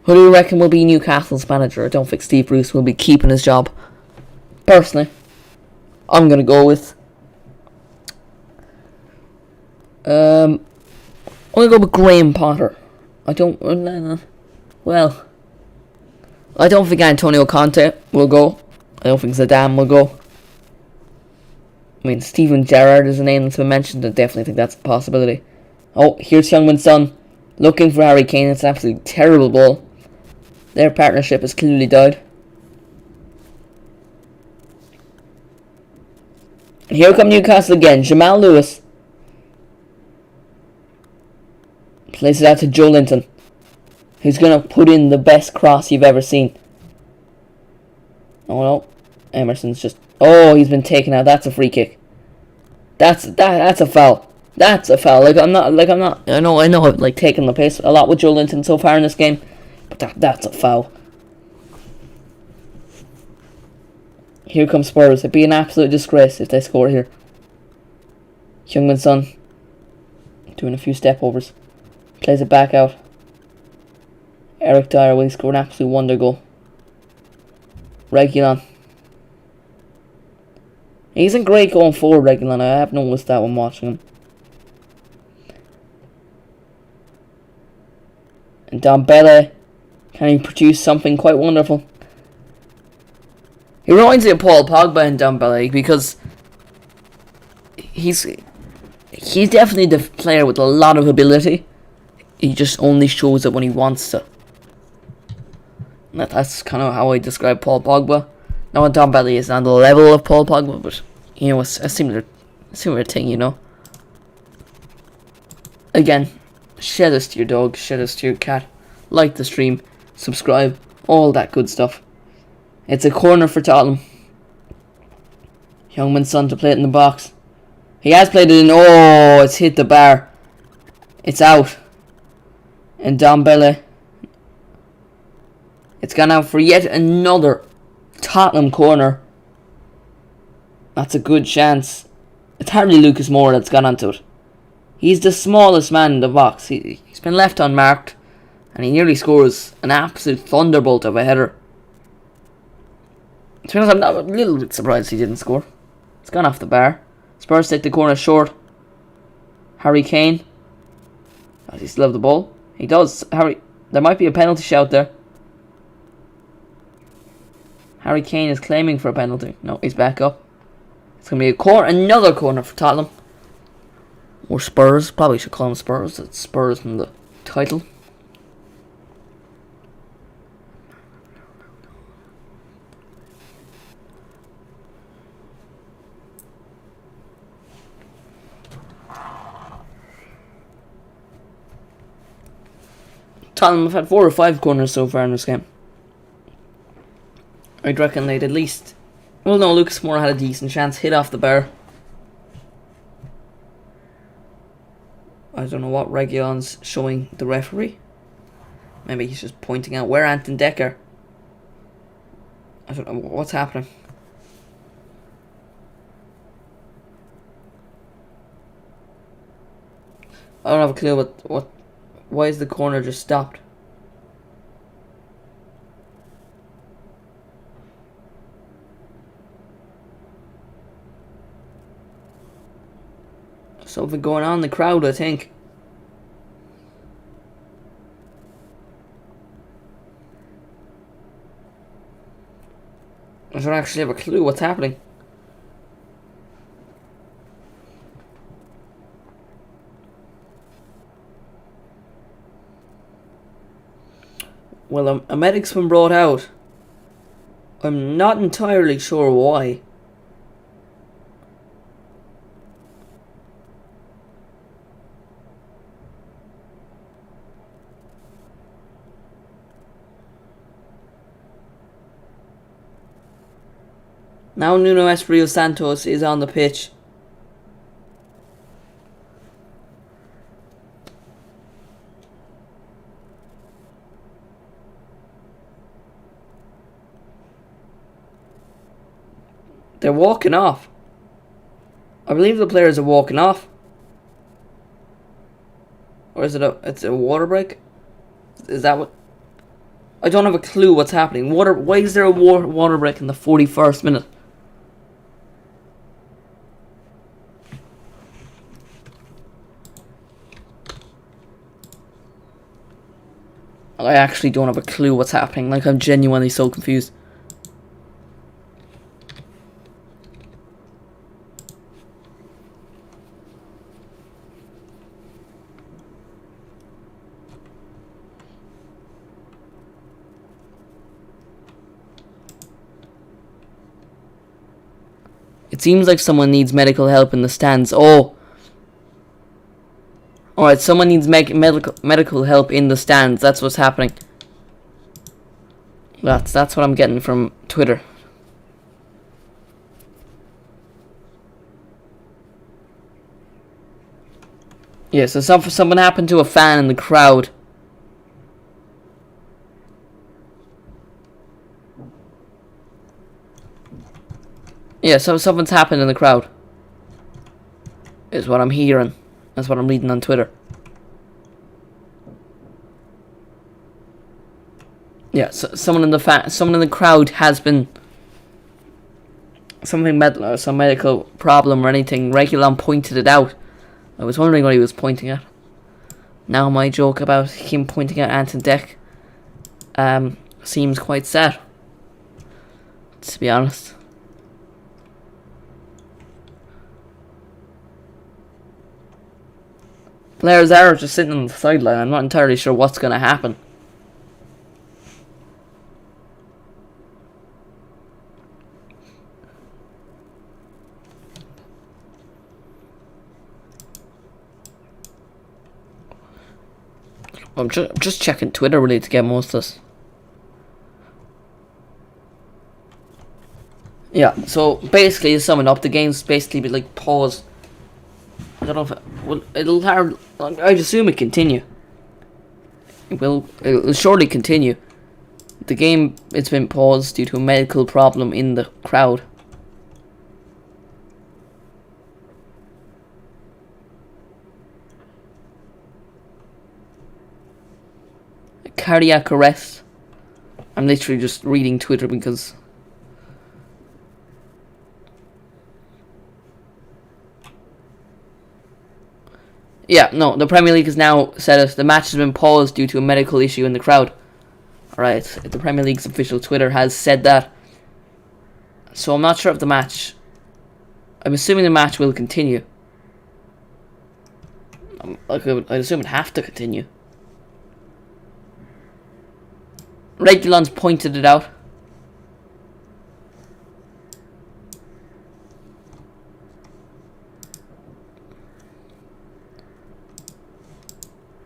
Who do you reckon will be Newcastle's manager? I don't think Steve Bruce will be keeping his job. Personally, I'm going to go with... I'm going to go with Graham Potter. I don't think Antonio Conte will go. I don't think Zidane will go. I mean, Steven Gerrard is a name that's been mentioned. I definitely think that's a possibility. Oh, here's Heung-min Son looking for Harry Kane. It's an absolutely terrible ball. Their partnership has clearly died. And here come Newcastle again. Jamal Lewis plays it out to Joelinton, who's going to put in the best cross you've ever seen. Oh no, Emerson's just... Oh, he's been taken out. That's a free kick. That's a foul. That's a foul. I'm not. I know. I've like taken the piss a lot with Joelinton so far in this game, but that's a foul. Here comes Spurs. It'd be an absolute disgrace if they score here. Heung-min Son doing a few step overs. Plays it back out. Eric Dyer will score an absolute wonder goal. Reguilon. He isn't great going forward, Reguilon. I have noticed that when watching him. And Ndombele. Can he produce something quite wonderful? He reminds me of Paul Pogba and Ndombele because he's definitely the player with a lot of ability. He just only shows it when he wants to. That's kind of how I describe Paul Pogba. Now, Ndombele is on the level of Paul Pogba, but you know, it's a similar thing, you know. Again, share this to your dog, share this to your cat, like the stream, subscribe, all that good stuff. It's a corner for Tottenham. Heung-min Son to play it in the box. He has played it in. Oh, it's hit the bar. It's out. And Ndombele. It's gone out for yet another Tottenham corner. That's a good chance. It's hardly Lucas Moura that's gone onto it. He's the smallest man in the box. He's been left unmarked. And he nearly scores an absolute thunderbolt of a header. To be honest, I'm a little bit surprised he didn't score. It's gone off the bar. Spurs take the corner short. Harry Kane. Does he still have the ball? He does. There might be a penalty shout there. Harry Kane is claiming for a penalty. No, he's back up. It's going to be another corner for Tottenham. Or Spurs. Probably should call them Spurs. It's Spurs from the title. Tottenham have had 4 or 5 corners so far in this game. I'd reckon they'd at least... Well, no, Lucas Moura had a decent chance. Hit off the bar. I don't know what Reguilon's showing the referee. Maybe he's just pointing out where Anton Decker. I don't know what's happening. I don't have a clue what why is the corner just stopped? Something going on in the crowd, I think. I don't actually have a clue what's happening. Well, a medic's been brought out. I'm not entirely sure why. Now Nuno Espirito Santos is on the pitch. They're walking off. I believe the players are walking off. Or is it it's a water break? Is that what? I don't have a clue what's happening. Why is there a water break in the 41st minute? I actually don't have a clue what's happening. Like, I'm genuinely so confused. It seems like someone needs medical help in the stands. Oh! Alright, someone needs medical help in the stands. That's what's happening. That's what I'm getting from Twitter. Yeah, so something happened to a fan in the crowd. Yeah, so something's happened in the crowd. Is what I'm hearing. That's what I'm reading on Twitter. Yeah, so someone in the crowd has been some medical problem or anything. Reguilon pointed it out. I was wondering what he was pointing at. Now my joke about him pointing at Anton Deck seems quite sad, to be honest. Players are just sitting on the sideline. I'm not entirely sure what's going to happen. I'm just checking Twitter really to get most of this. Yeah, so basically to sum it up, the game's basically be like paused. I don't know if it'll hard. I'd assume it continue. It'll surely continue. The game, it's been paused due to a medical problem in the crowd. A cardiac arrest. I'm literally just reading Twitter because yeah, no, the Premier League has now said it. The match has been paused due to a medical issue in the crowd. Alright, the Premier League's official Twitter has said that. So I'm not sure if the match... I'm assuming the match will continue. I'd assume it'd have to continue. Regulon's pointed it out.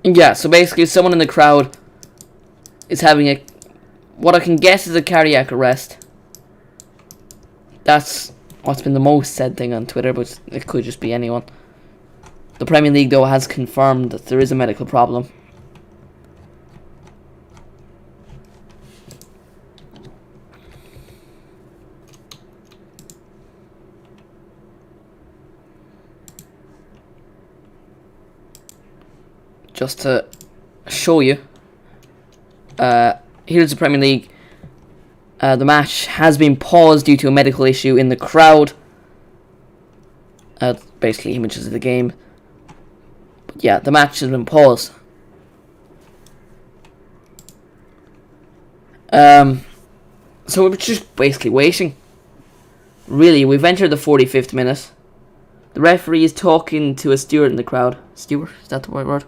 Yeah, so basically someone in the crowd is having a... what I can guess is a cardiac arrest. That's what's been the most said thing on Twitter, but it could just be anyone. The Premier League, though, has confirmed that there is a medical problem. Just to show you, here's the Premier League. The match has been paused due to a medical issue in the crowd. Basically images of the game. But yeah, the match has been paused. So we're just basically waiting. Really, we've entered the 45th minute. The referee is talking to a steward in the crowd. Steward? Is that the right word?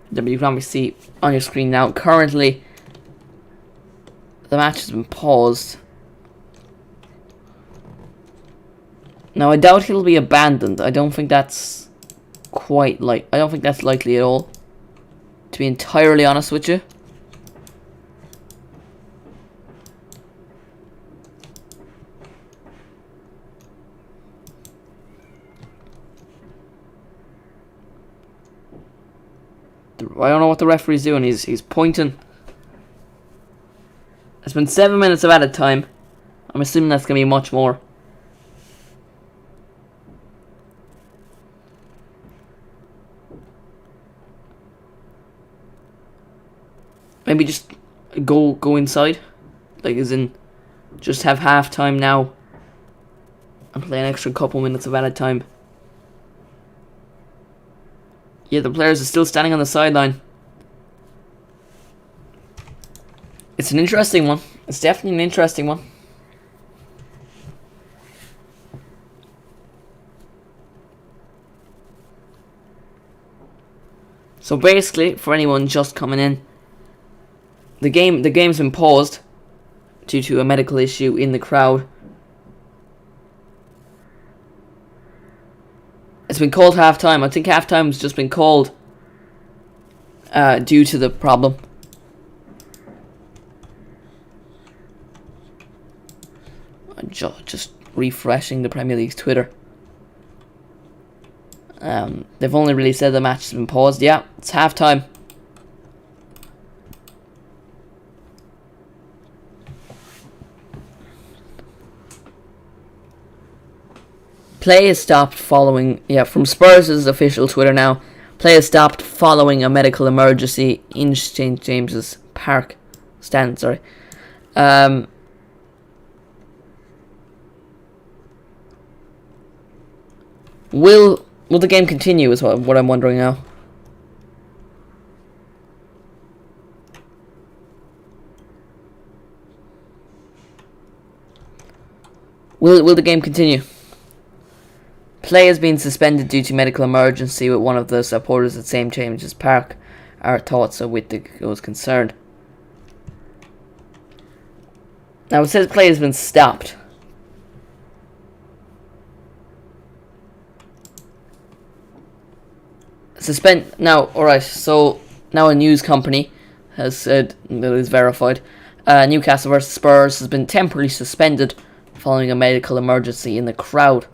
You can obviously see on your screen now. Currently, the match has been paused. Now, I doubt he'll be abandoned. I don't think that's quite like... I don't think that's likely at all, to be entirely honest with you. I don't know what the referee's doing. He's pointing. It's been 7 minutes of added time. I'm assuming that's going to be much more. Maybe just go inside. Like, as in, just have half time now and play an extra couple minutes of added time. Yeah, the players are still standing on the sideline. It's an interesting one. It's definitely an interesting one. So basically, for anyone just coming in, the game's been paused due to a medical issue in the crowd. It's been called half-time. I think half-time's just been called due to the problem. I'm just refreshing the Premier League's Twitter. They've only really said the match has been paused. Yeah, it's half-time. Play is stopped following... Yeah, from Spurs' official Twitter now. Play is stopped following a medical emergency in St. James's Park. Stand, sorry. Will the game continue is what I'm wondering now. Will the game continue? Play has been suspended due to medical emergency with one of the supporters at St. James's Park. Our thoughts are with those concerned. Now it says play has been stopped. Now, alright, so now a news company has said that it is verified. Newcastle vs Spurs has been temporarily suspended following a medical emergency in the crowd.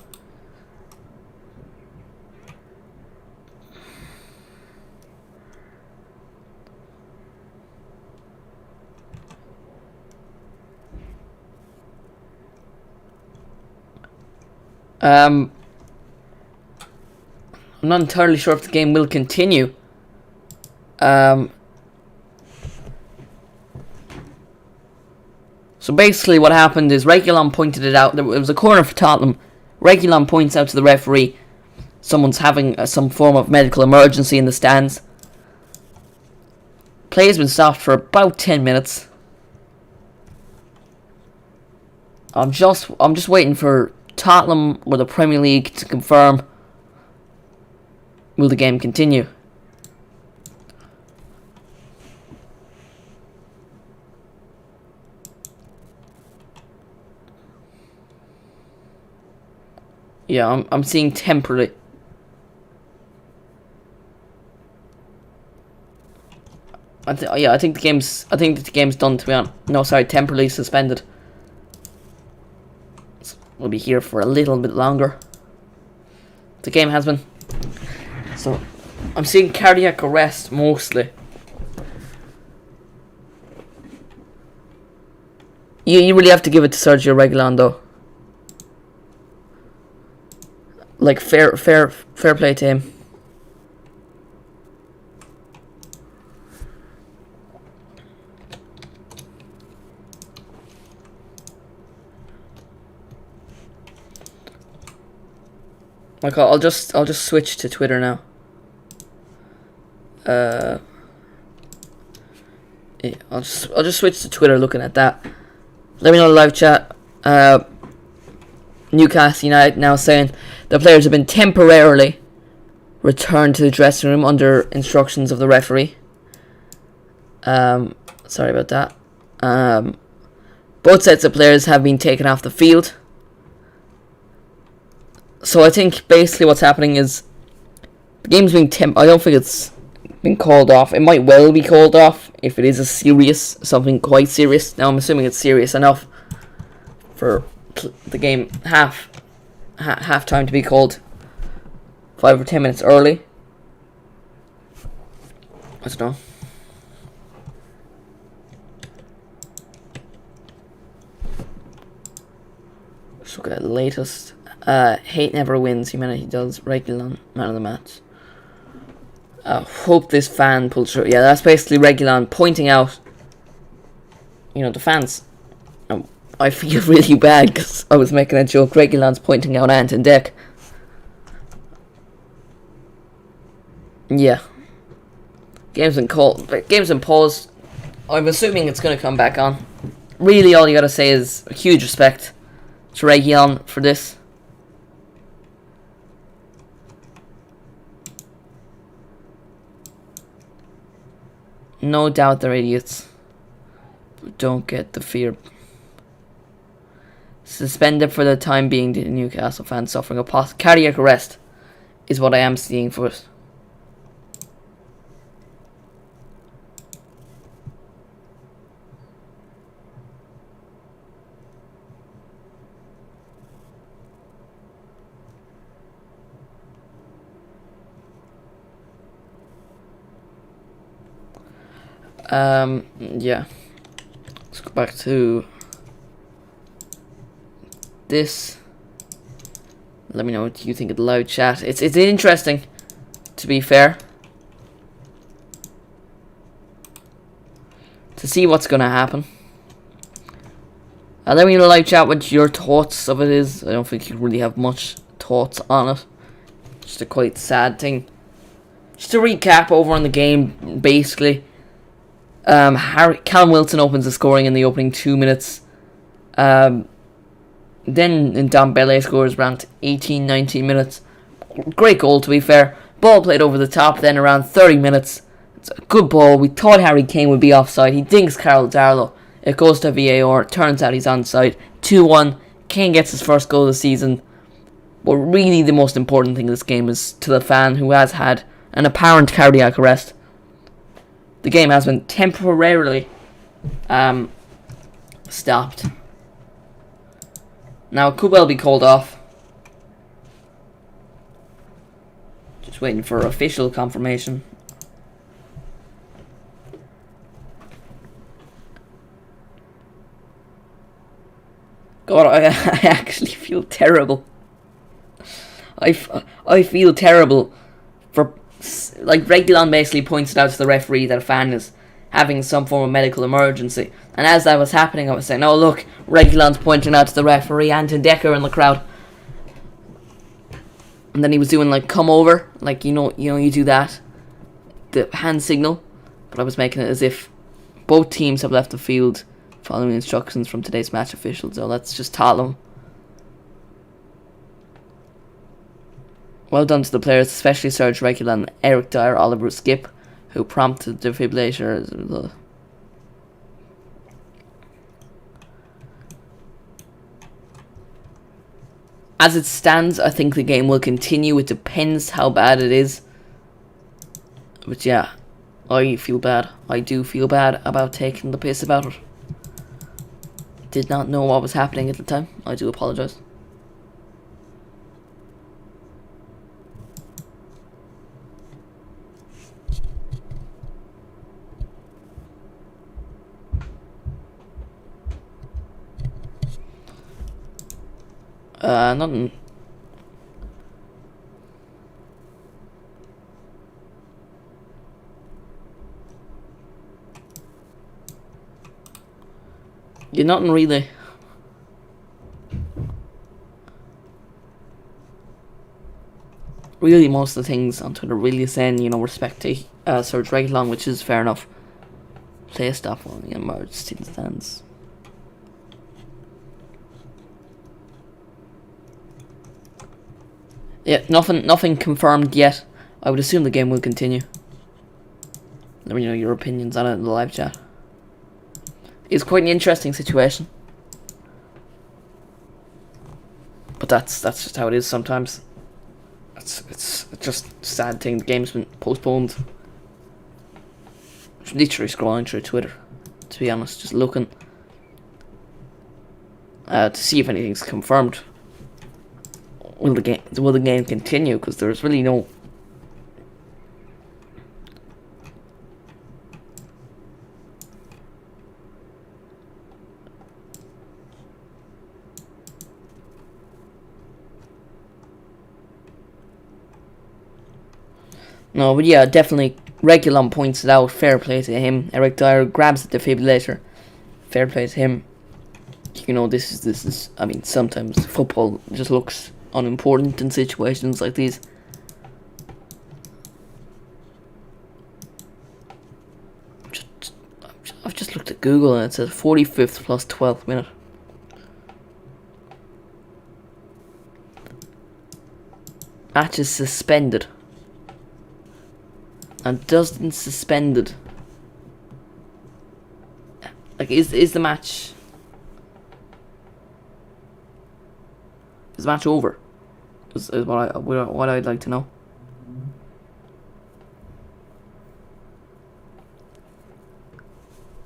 I'm not entirely sure if the game will continue. So basically what happened is Regulon pointed it out. It was a corner for Tottenham. Regulon points out to the referee someone's having some form of medical emergency in the stands. Play has been stopped for about 10 minutes. I'm just waiting for Tottenham or the Premier League to confirm. Will the game continue? Yeah, I'm seeing temporarily. I think the game's done, to be honest. No, sorry, temporarily suspended. We'll be here for a little bit longer. The game has been. So, I'm seeing cardiac arrest mostly. You really have to give it to Sergio Reguilon though. Like fair play to him. Like I'll just switch to Twitter now. Yeah, I'll just switch to Twitter looking at that. Let me know in the live chat. Newcastle United now saying the players have been temporarily returned to the dressing room under instructions of the referee. Sorry about that. Both sets of players have been taken off the field. So I think basically what's happening is the game's being I don't think it's been called off. It might well be called off if it is something quite serious. Now I'm assuming it's serious enough for the game half time to be called 5 or 10 minutes early. I don't know. Let's look at the latest. Hate never wins. Humanity does. Reguilon, man of the match. Hope this fan pulls through. Yeah, that's basically Reguilon pointing out, the fans. I feel really bad because I was making a joke. Reguilon's pointing out Ant and Deck. Yeah. Game's been paused. I'm assuming it's going to come back on. Really, all you got to say is a huge respect to Reguilon for this. No doubt they're idiots. But don't get the fear. Suspended for the time being, the Newcastle fans suffering a cardiac arrest is what I am seeing for it. Yeah. Let's go back to this. Let me know what you think of the live chat. It's interesting, to be fair, to see what's gonna happen. Let me know in the live chat what your thoughts of it is. I don't think you really have much thoughts on it. Just a quite sad thing. Just a recap over on the game, basically. Callum Wilson opens the scoring in the opening 2 minutes. Then Ndombele scores around 18-19 minutes. Great goal, to be fair. Ball played over the top then around 30 minutes. It's a good ball. We thought Harry Kane would be offside. He dinks Carl Darlow. It goes to VAR. Turns out he's onside. 2-1. Kane gets his first goal of the season. But really the most important thing in this game is to the fan who has had an apparent cardiac arrest. The game has been temporarily stopped. Now it could well be called off. Just waiting for official confirmation. God, I actually feel terrible. I feel terrible for, like, Reguilon basically pointed out to the referee that a fan is having some form of medical emergency, and as that was happening, I was saying, "Oh look, Reguilon's pointing out to the referee, Anton Decker in the crowd," and then he was doing like "come over," like you do that, the hand signal, but I was making it as if both teams have left the field Following instructions from today's match officials. So that's just Tottenham. Well done to the players, especially Serge Reguilon, Eric Dyer, Oliver Skip, who prompted the defibrillator. As it stands, I think the game will continue. It depends how bad it is. But yeah, I feel bad. I do feel bad about taking the piss about it. Did not know what was happening at the time. I do apologise. Nothing. Yeah, nothing really. Really, most of the things on Twitter really saying, you know, respect to Serge Reguilon, which is fair enough. Play stop on the emergency stands. Yeah, nothing confirmed yet. I would assume the game will continue. Let me know your opinions on it in the live chat. It's quite an interesting situation, but that's just how it is sometimes. It's just a sad thing. The game's been postponed. I'm literally scrolling through Twitter, to be honest, just looking to see if anything's confirmed. Will the game continue? Because there's really no. No, but yeah, definitely. Reguilon points it out. Fair play to him. Eric Dyer grabs the defibrillator. Fair play to him. You know, this is. I mean, sometimes football just looks unimportant in situations like these. I've just looked at Google and it says 45th plus 12th minute. Match is suspended. And Dustin suspended. Like, is the match? Is the match over? Is what I'd like to know.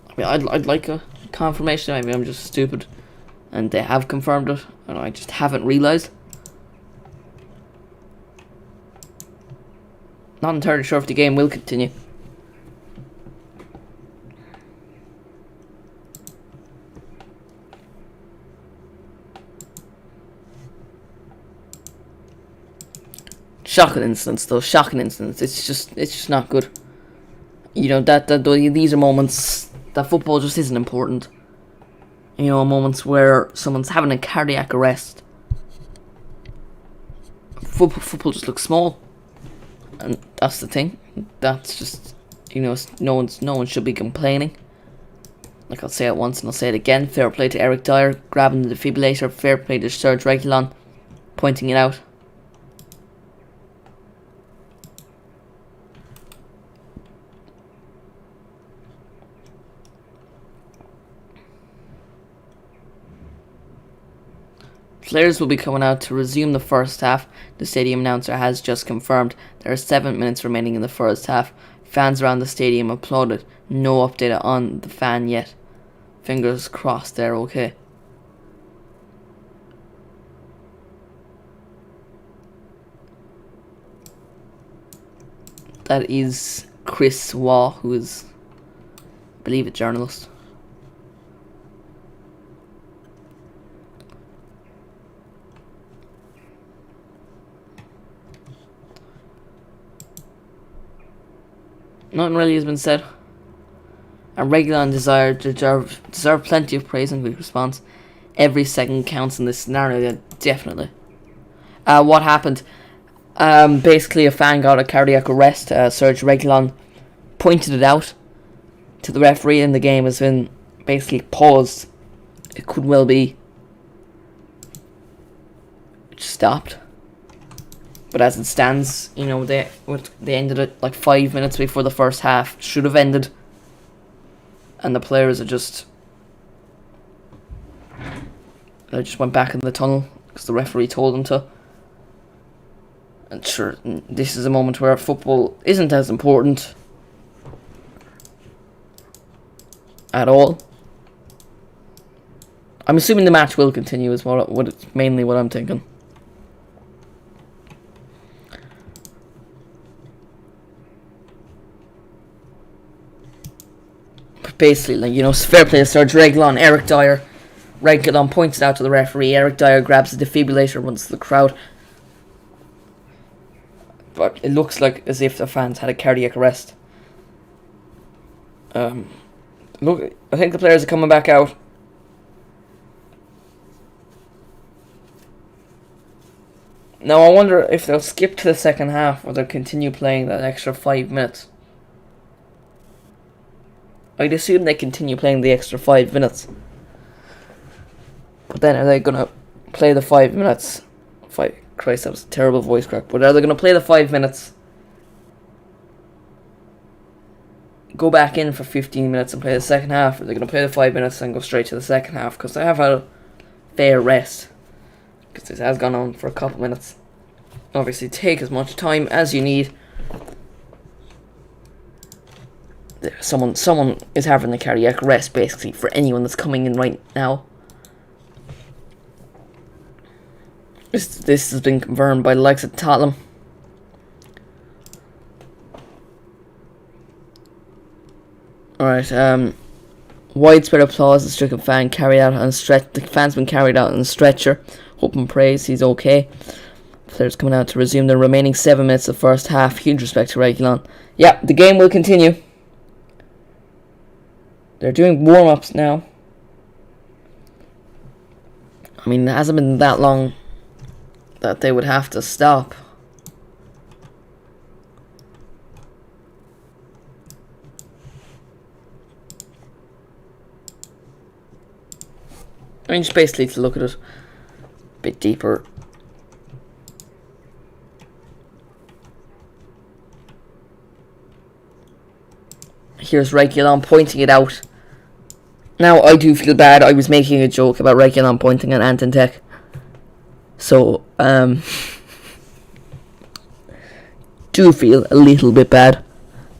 I mean, I'd like a confirmation. I mean, I'm just stupid, and they have confirmed it, and I just haven't realised. Not entirely sure if the game will continue. Shocking incidents, though. Shocking incidents. It's just not good. You know that these are moments that football just isn't important. You know, moments where someone's having a cardiac arrest. Football just looks small. And that's the thing. That's just, you know, no one should be complaining. Like, I'll say it once and I'll say it again. Fair play to Eric Dyer grabbing the defibrillator. Fair play to Serge Reguilon pointing it out. Players will be coming out to resume the first half. The stadium announcer has just confirmed there are 7 minutes remaining in the first half. Fans around the stadium applauded. No update on the fan yet. Fingers crossed they're okay. That is Chris Waugh, who is, I believe, a journalist. Nothing really has been said. And Reguilon deserve plenty of praise and good response. Every second counts in this scenario, yeah, definitely. What happened? Basically, a fan got a cardiac arrest. Serge Reguilon pointed it out to the referee, and the game has been basically paused. It could well be stopped. But as it stands, you know, they ended it like 5 minutes before the first half should have ended. And the players are just... They just went back in the tunnel because the referee told them to. And sure, this is a moment where football isn't as important at all. I'm assuming the match will continue is mainly what I'm thinking. But basically, like, you know, fair play to Serge Reguilon, Eric Dyer. Reguilon points it out to the referee. Eric Dyer grabs the defibrillator, runs to the crowd. But it looks like as if the fans had a cardiac arrest. Look, I think the players are coming back out. Now I wonder if they'll skip to the second half or they'll continue playing that extra 5 minutes. I'd assume they continue playing the extra 5 minutes. But then are they going to play the 5 minutes? Christ, that was a terrible voice crack. But are they going to play the 5 minutes, go back in for 15 minutes and play the second half? Or are they going to play the 5 minutes and go straight to the second half? Because they have had a fair rest. Because this has gone on for a couple minutes. Obviously, take as much time as you need. Someone is having a cardiac arrest, basically, for anyone that's coming in right now. This has been confirmed by the likes of Tottenham. Alright, widespread applause. The stricken fan carried out on the fan's been carried out on a stretcher. Hope and praise he's okay. Players coming out to resume the remaining 7 minutes of the first half. Huge respect to Reguilon. Yeah, the game will continue. They're doing warm-ups now. I mean, it hasn't been that long that they would have to stop. I mean, just basically to look at it a bit deeper. Here's Reguilon pointing it out. Now, I do feel bad. I was making a joke about Reguilon pointing at Anton Tech. So, do feel a little bit bad.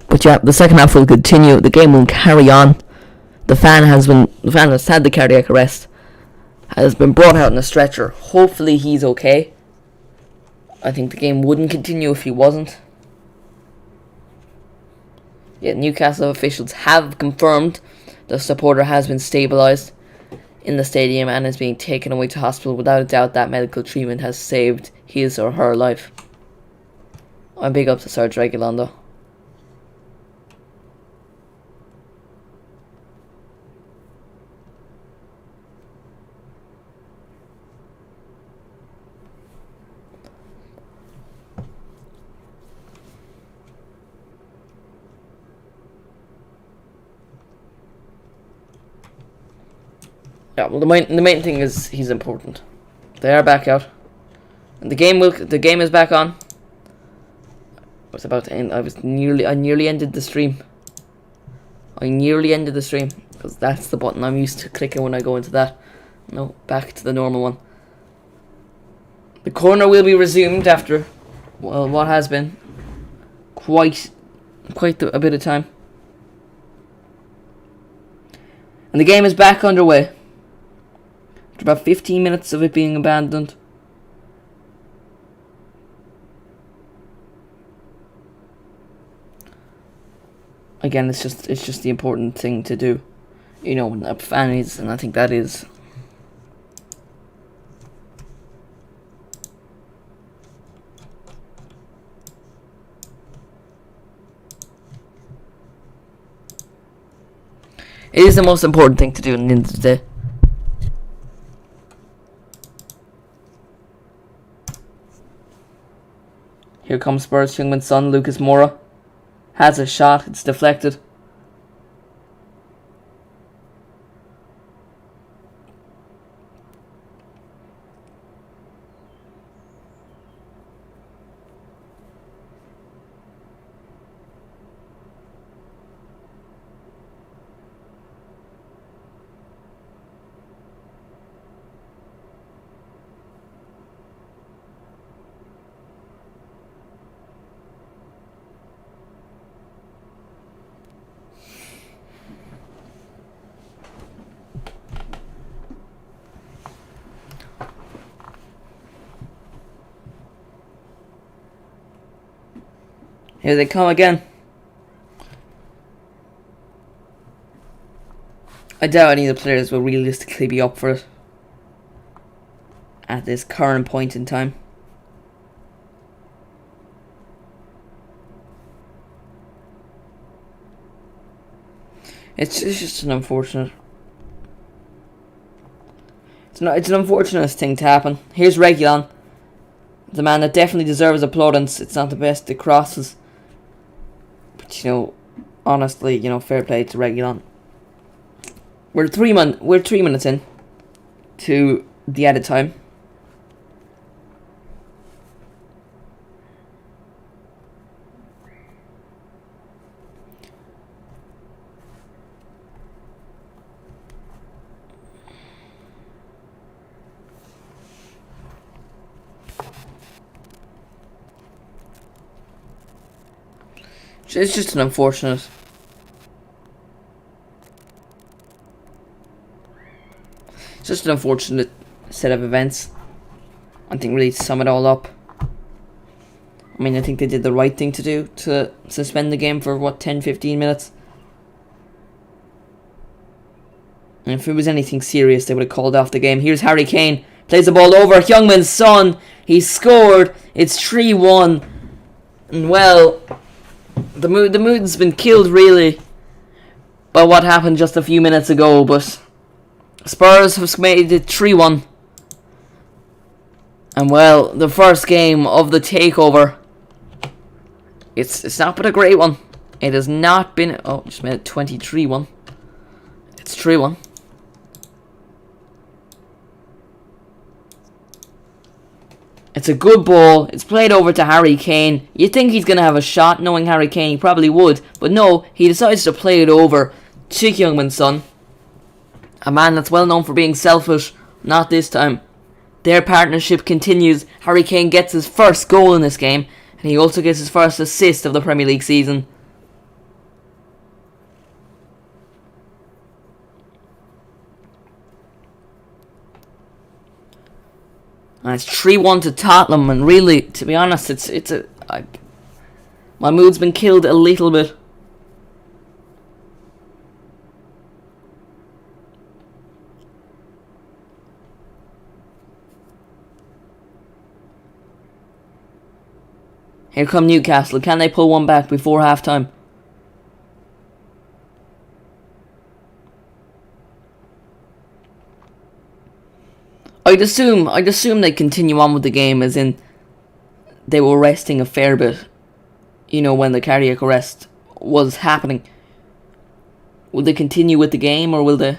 But yeah, the second half will continue. The game will carry on. The fan has had the cardiac arrest. Has been brought out in a stretcher. Hopefully he's okay. I think the game wouldn't continue if he wasn't. Yeah, Newcastle officials have confirmed the supporter has been stabilised in the stadium and is being taken away to hospital. Without a doubt, that medical treatment has saved his or her life. I'm big up to Serge Reguilon though. Yeah, well, the main thing is he's important. They are back out, and the game is back on. I was about to end. I nearly ended the stream. I nearly ended the stream because that's the button I'm used to clicking when I go into that. No, back to the normal one. The corner will be resumed after, well, what has been quite a bit of time, and the game is back underway. After about 15 minutes of it being abandoned. Again, it's just the important thing to do. You know, when a fan is, and I think that is. It is the most important thing to do at the end of the day. Here comes Spurs youngman's son, Lucas Moura. Has a shot, it's deflected. Here they come again. I doubt any of the players will realistically be up for it at this current point in time. It's just an unfortunate. It's an unfortunate thing to happen. Here's Reguilon, the man that definitely deserves applaudance. It's not the best at crosses, but honestly, fair play to Reguilon. We're 3 minutes in to the added time. It's just an unfortunate. It's just an unfortunate set of events. I think really to sum it all up. I mean, I think they did the right thing to do to suspend the game for 10-15 minutes. And if it was anything serious, they would have called off the game. Here's Harry Kane, plays the ball over Heung-Min Son. He scored. It's 3-1. And well, the mood's been killed really by what happened just a few minutes ago, but Spurs have made it 3-1. And well, the first game of the takeover, it's not been a great one. It has not been. Oh, just made it 23-1. It's 3-1. It's a good ball. It's played over to Harry Kane. You'd think he's going to have a shot, knowing Harry Kane. He probably would. But no, he decides to play it over to Heung-Min Son. A man that's well known for being selfish. Not this time. Their partnership continues. Harry Kane gets his first goal in this game. And he also gets his first assist of the Premier League season. And it's 3-1 to Tottenham, and really, to be honest, my mood's been killed a little bit. Here come Newcastle. Can they pull one back before half-time? I'd assume they continue on with the game, as in they were resting a fair bit, when the cardiac arrest was happening. Will they continue with the game, or will they?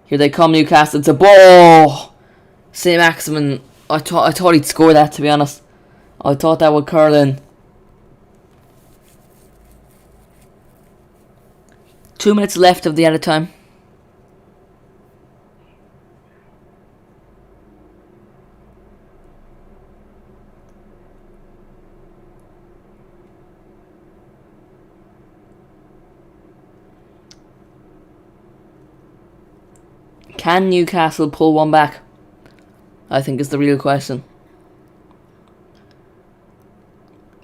Here they come, Newcastle. It's a ball. St. Maximin. I thought he'd score that, to be honest. I thought that would curl in. 2 minutes left of the added time. Can Newcastle pull one back? I think is the real question.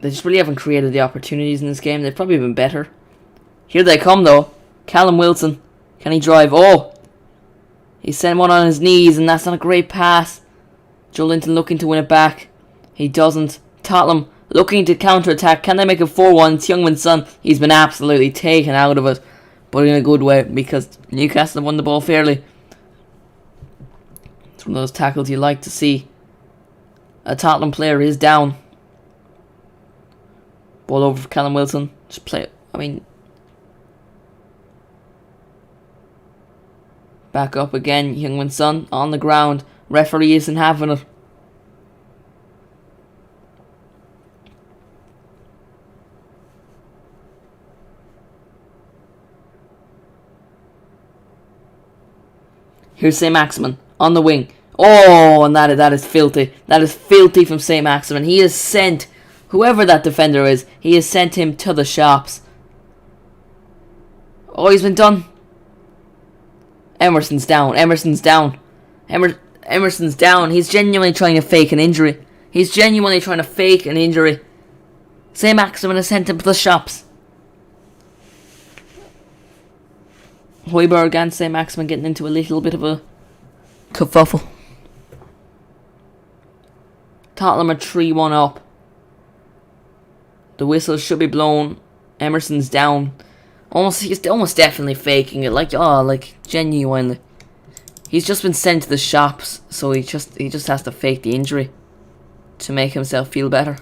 They just really haven't created the opportunities in this game. They've probably been better. Here they come though. Callum Wilson. Can he drive? Oh! He sent one on his knees, and that's not a great pass. Joe Linton looking to win it back. He doesn't. Tottenham looking to counter-attack. Can they make it 4-1? It's Heung-Min Son. He's been absolutely taken out of it. But in a good way, because Newcastle have won the ball fairly. It's one of those tackles you like to see. A Tottenham player is down. Ball over for Callum Wilson. Just play it. Back up again. Heung-Min Son on the ground. Referee isn't having it. Here's St. Maximin on the wing. Oh, and that is filthy. That is filthy from St. Maximin. He has sent, whoever that defender is, he has sent him to the shops. Oh, he's been done. Emerson's down. Emerson's down. Emerson's down. He's genuinely trying to fake an injury. He's genuinely trying to fake an injury. St. Maximin has sent him to the shops. Højbjerg and St. Maximin getting into a little bit of a kerfuffle. Tottenham are 3-1 up. The whistle should be blown. Emerson's down. He's almost definitely faking it. Like genuinely. He's just been sent to the shops, so he just has to fake the injury to make himself feel better.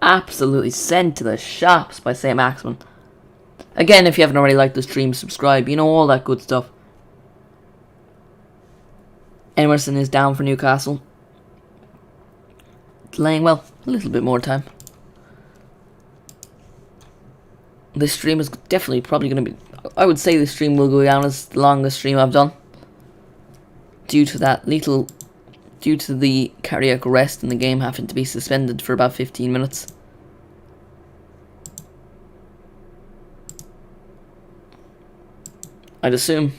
Absolutely sent to the shops by St. Maximin. Again, if you haven't already liked the stream, subscribe. You know, all that good stuff. Emerson is down for Newcastle. Delaying, well, a little bit more time. This stream is definitely probably going to be... I would say this stream will go down as the longest stream I've done. Due to the cardiac arrest in the game having to be suspended for about 15 minutes. I'd assume.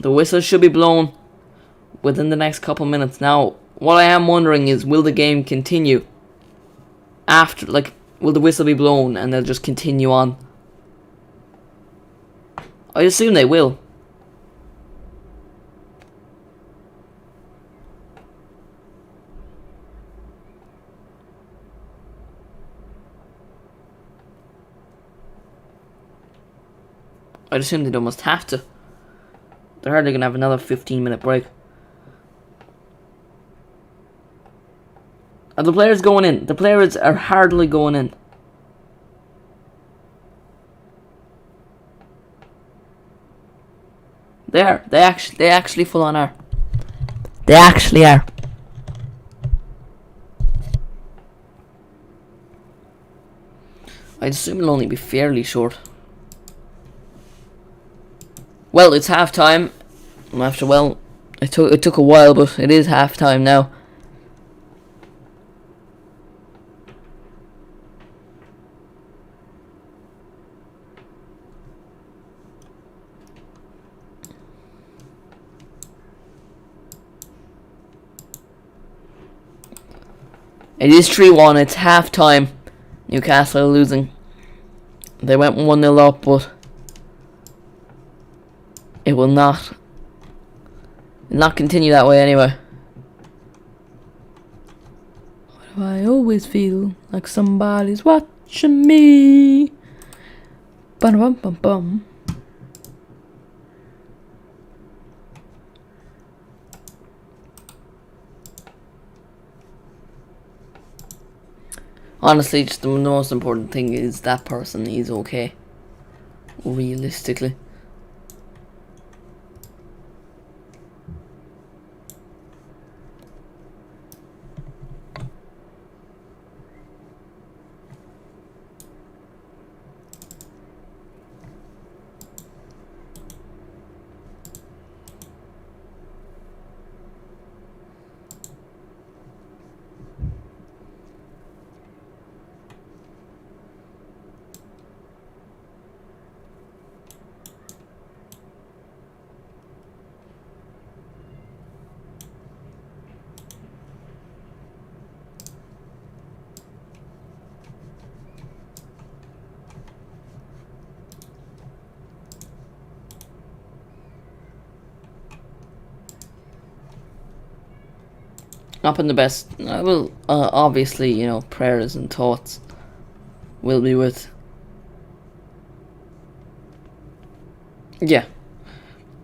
The whistle should be blown within the next couple minutes. Now, what I am wondering is, will the game continue after, will the whistle be blown and they'll just continue on? I assume they will. I'd assume they almost have to. They're hardly going to have another 15-minute break. Are the players going in? The players are hardly going in. They are. They actually full on are. They actually are. I'd assume it'll only be fairly short. Well, it's half time. It took a while, but it is half time now. It is 3-1, it's half time. Newcastle are losing. They went 1-0 up, but it will not continue that way anyway. Why do I always feel like somebody's watching me? Bum bum bum bum. Honestly, just the most important thing is that person is okay. Realistically. Not been the best. I will, obviously, you know, prayers and thoughts will be with. Yeah.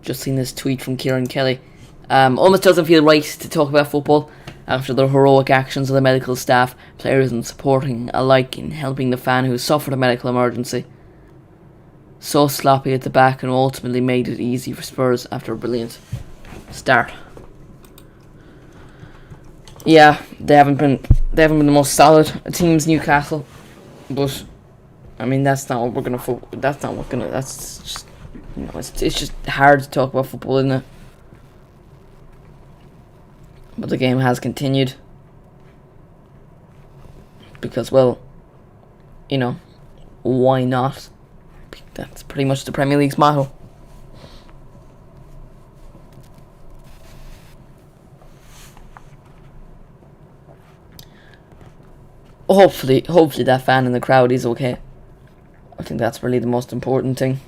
Just seen this tweet from Kieran Kelly. Almost doesn't feel right to talk about football after the heroic actions of the medical staff, players and supporting alike in helping the fan who suffered a medical emergency. So sloppy at the back and ultimately made it easy for Spurs after a brilliant start. Yeah, they haven't been the most solid teams, Newcastle, but I mean that's just You know, it's just hard to talk about football, isn't it? But the game has continued. Because, well, you know, why not? That's pretty much the Premier League's motto. Hopefully that fan in the crowd is okay. I think that's really the most important thing.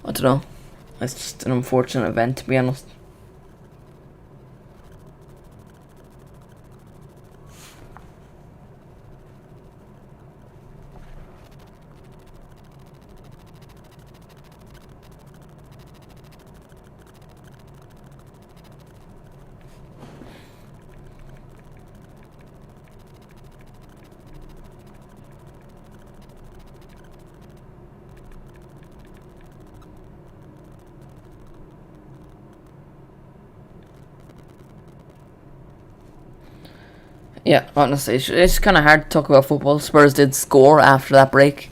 I don't know. It's just an unfortunate event, to be honest. Yeah, honestly, it's kind of hard to talk about football. Spurs did score after that break.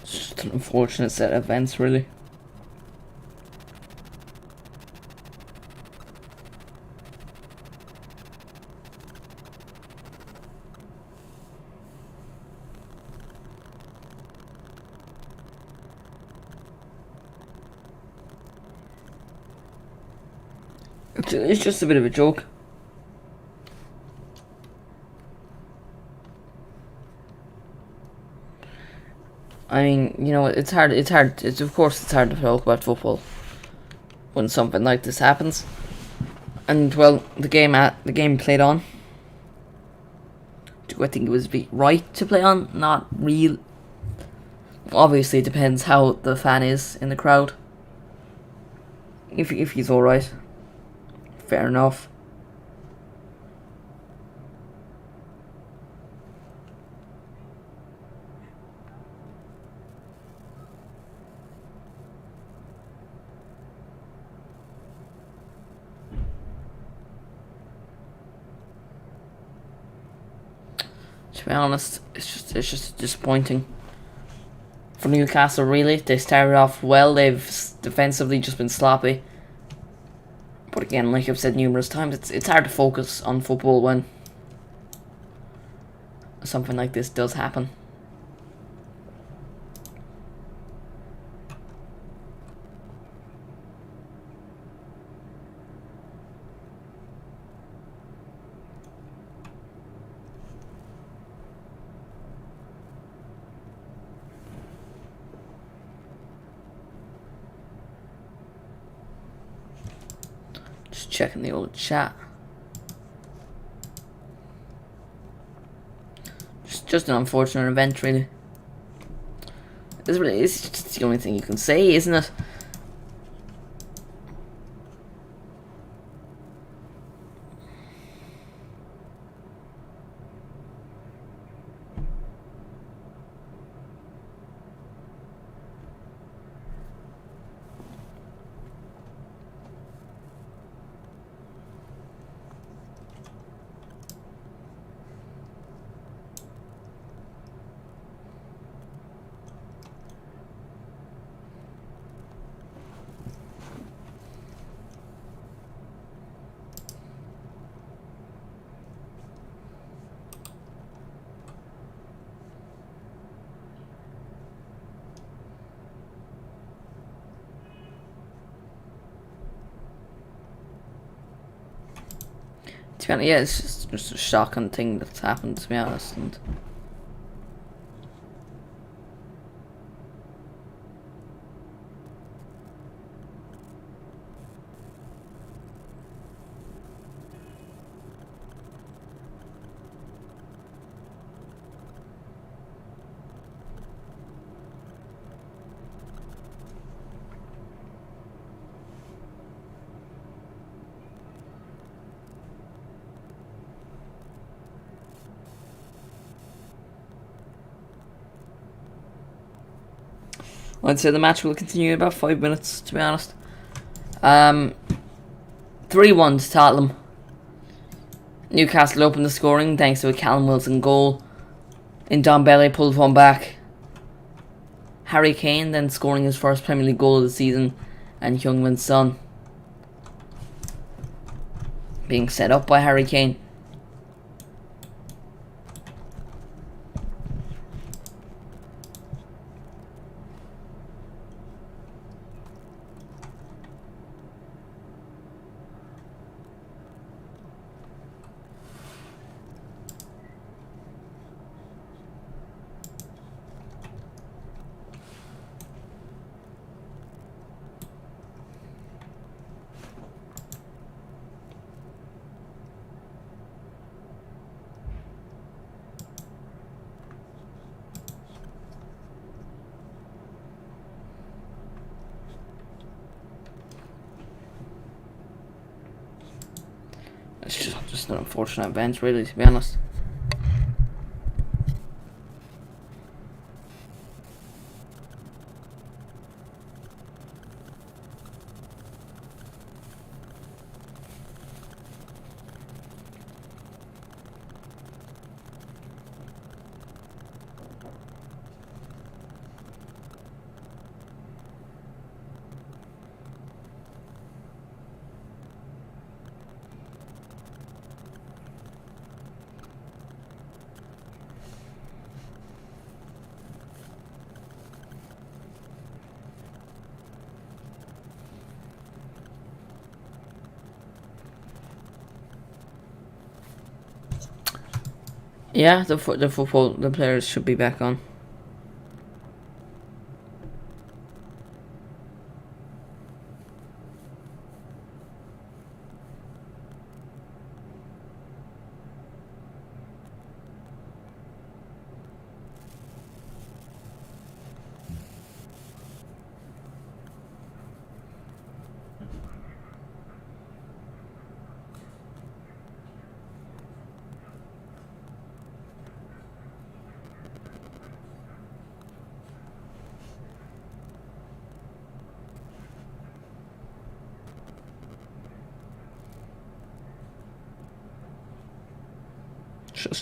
It's just an unfortunate set of events, really. It's just a bit of a joke. I mean, you know, it's hard. Of course, it's hard to talk about football when something like this happens. And well, the game played on. Do I think it was right to play on? Not real. Obviously, it depends how the fan is in the crowd. If he's all right, fair enough. To be honest, it's just disappointing for Newcastle. Really, they started off well. They've defensively just been sloppy. But again, like I've said numerous times, it's hard to focus on football when something like this does happen. Just checking the old chat. Just an unfortunate event, really. It's just the only thing you can say, isn't it? To be honest, yeah, it's just a shocking thing that's happened, to be honest. And I'd say the match will continue in about 5 minutes, to be honest. 3-1 to Tottenham. Newcastle opened the scoring thanks to a Callum Wilson goal. Ndombele pulled one back. Harry Kane then scoring his first Premier League goal of the season, and Heung-min Son being set up by Harry Kane. It's just an unfortunate event, really, to be honest. Yeah, the players should be back on.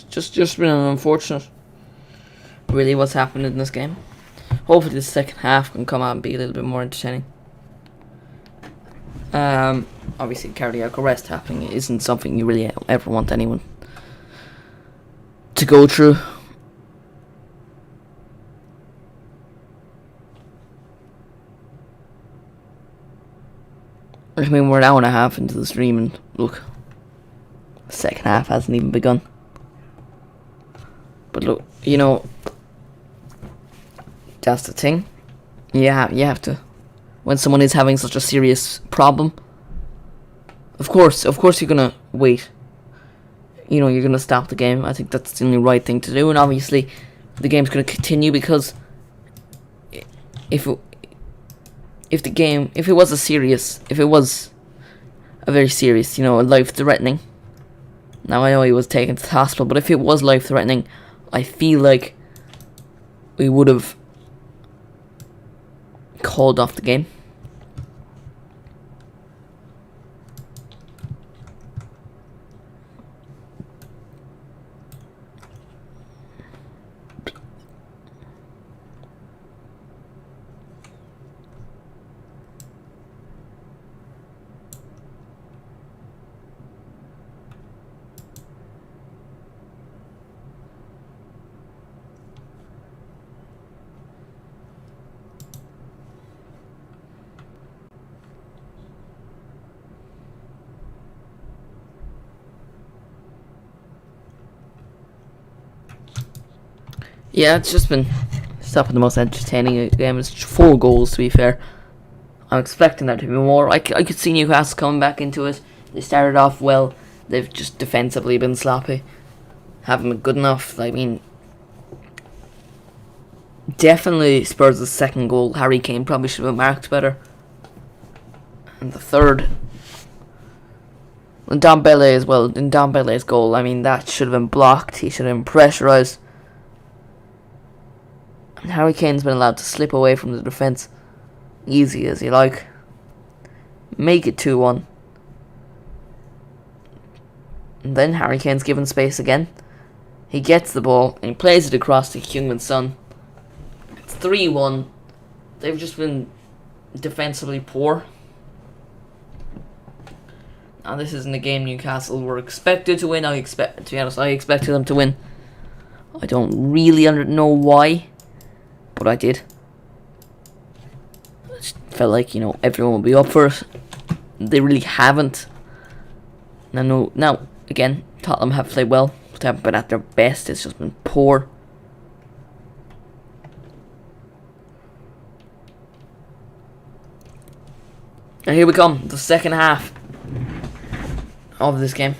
Just been an unfortunate, really, what's happened in this game. Hopefully the second half can come out and be a little bit more entertaining. Obviously cardiac arrest happening isn't something you really ever want anyone to go through. I mean, we're an hour and a half into the stream and look, the second half hasn't even begun. But look, you know, that's the thing. Yeah, you have to. When someone is having such a serious problem, of course you're gonna wait. You know, you're gonna stop the game. I think that's the only right thing to do. And obviously, the game's gonna continue because if it was a very serious, you know, life-threatening. Now I know he was taken to the hospital, but if it was life-threatening, I feel like we would have called off the game. Yeah, it's just been the most entertaining game. It's 4 goals, to be fair. I'm expecting there to be more. I could see Newcastle coming back into it. They started off well. They've just defensively been sloppy. Haven't been good enough. I mean, definitely Spurs' second goal, Harry Kane probably should have been marked better. And the third, and Dombele as well. In Dombele's goal, I mean, that should have been blocked. He should have been pressurised. And Harry Kane's been allowed to slip away from the defence. Easy as you like. Make it 2-1. And then Harry Kane's given space again. He gets the ball and he plays it across to Heung-min Son. It's 3-1. They've just been defensively poor. Now this isn't a game Newcastle were expected to win. To be honest, I expected them to win. I don't really know why, but I did. I just felt like, everyone would be up for it. They really haven't. Now again, Tottenham have played well, but they haven't been at their best. It's just been poor. And here we come, the second half of this game.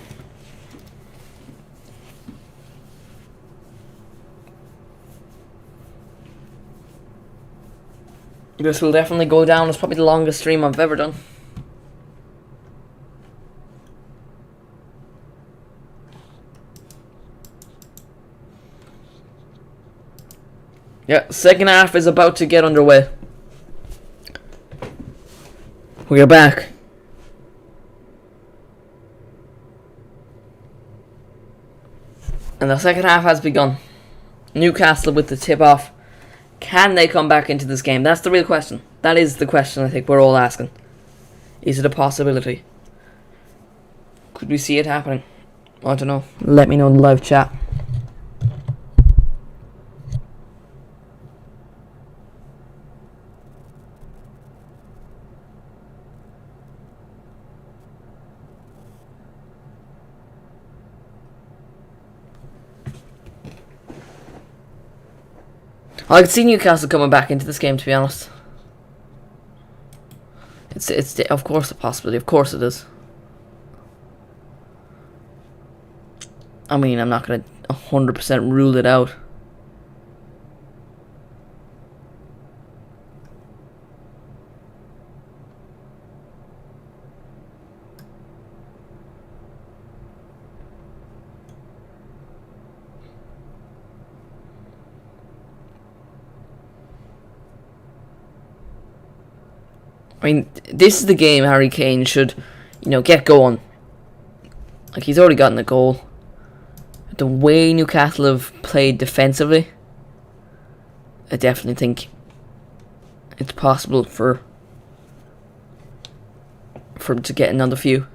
This will definitely go down as probably the longest stream I've ever done. Yeah, second half is about to get underway. We are back. And the second half has begun. Newcastle with the tip off. Can they come back into this game? That's the real question. That is the question I think we're all asking. Is it a possibility? Could we see it happening? I don't know. Let me know in the live chat. I could see Newcastle coming back into this game, to be honest. It's of course a possibility. Of course it is. I mean, I'm not going to 100% rule it out. I mean, this is the game Harry Kane should, get going. Like, he's already gotten a goal. The way Newcastle have played defensively, I definitely think it's possible for him to get another few.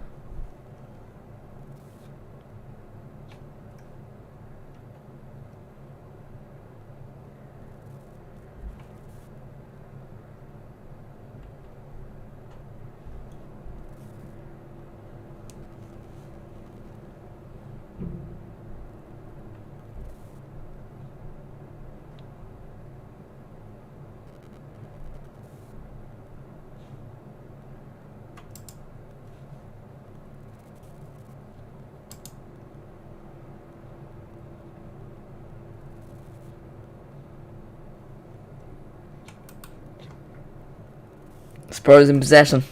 Spurs in possession.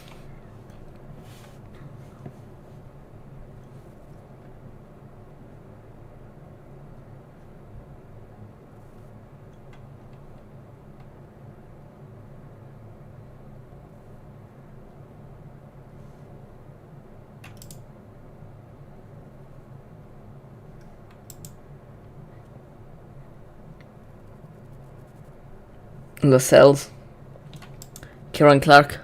Lascelles. Kieran Clark.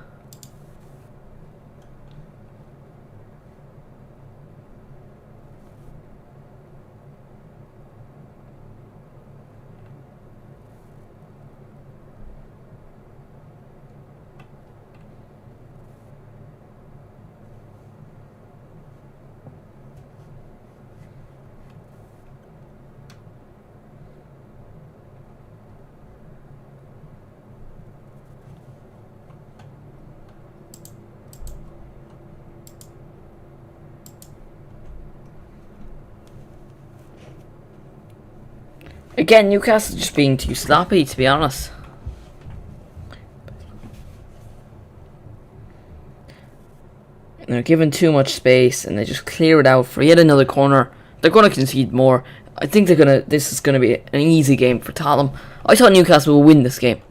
Again, Newcastle just being too sloppy, to be honest. And they're given too much space, and they just clear it out for yet another corner. They're going to concede more. I think this is going to be an easy game for Tottenham. I thought Newcastle would win this game.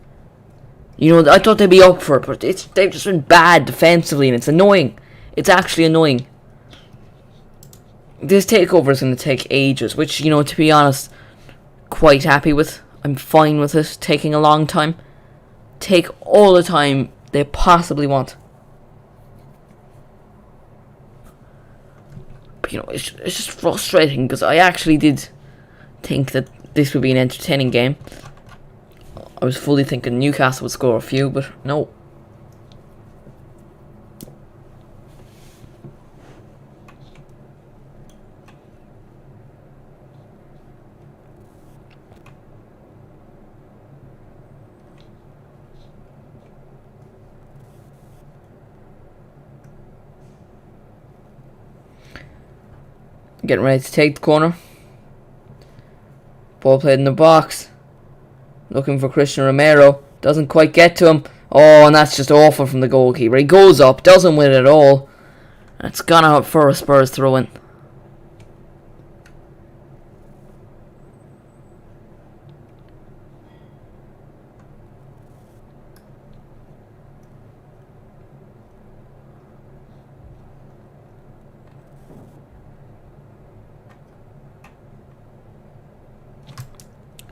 You know, I thought they'd be up for it, but they've just been bad defensively, and it's annoying. It's actually annoying. This takeover is going to take ages, which, you know, to be honest, quite happy with. I'm fine with it taking a long time. Take all the time they possibly want. But, you know, it's just frustrating, because I actually did think that this would be an entertaining game. I was fully thinking Newcastle would score a few, but no. Getting ready to take the corner. Ball played in the box. Looking for Christian Romero. Doesn't quite get to him. Oh, and that's just awful from the goalkeeper. He goes up, doesn't win it at all. And it's gone out for a Spurs throw in.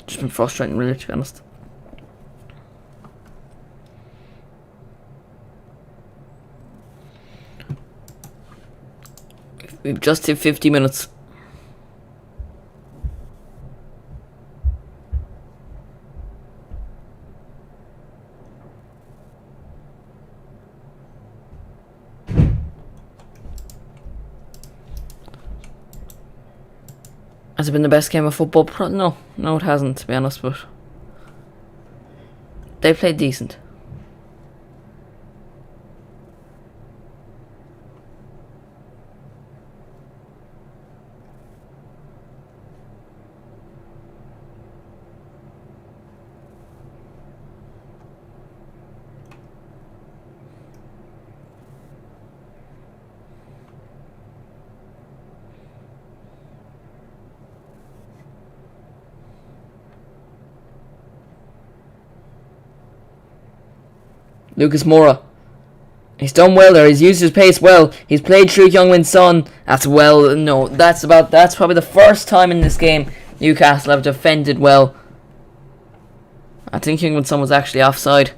Just been frustrating, really, to be honest. We've just hit 50 minutes. Has it been the best game of football? No, it hasn't, to be honest, but they played decent. Lucas Moura. He's done well there. He's used his pace well. He's played through Heung-min Son. That's well. No, that's probably the first time in this game Newcastle have defended well. I think Heung-min Son was actually offside.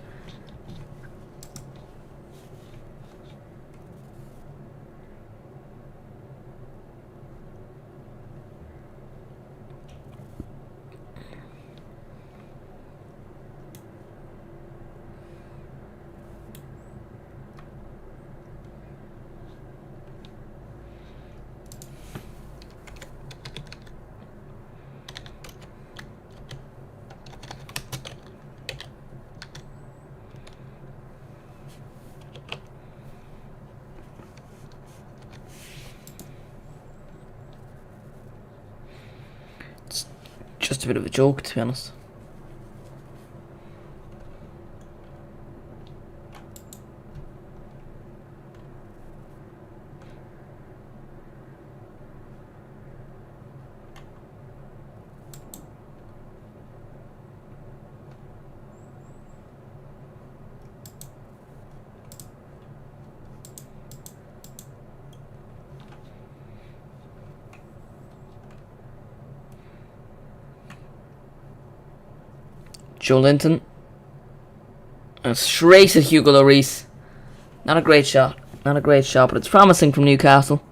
Just a bit of a joke, to be honest. Joe Linton. And straight at Hugo Lloris. Not a great shot. Not a great shot, but it's promising from Newcastle.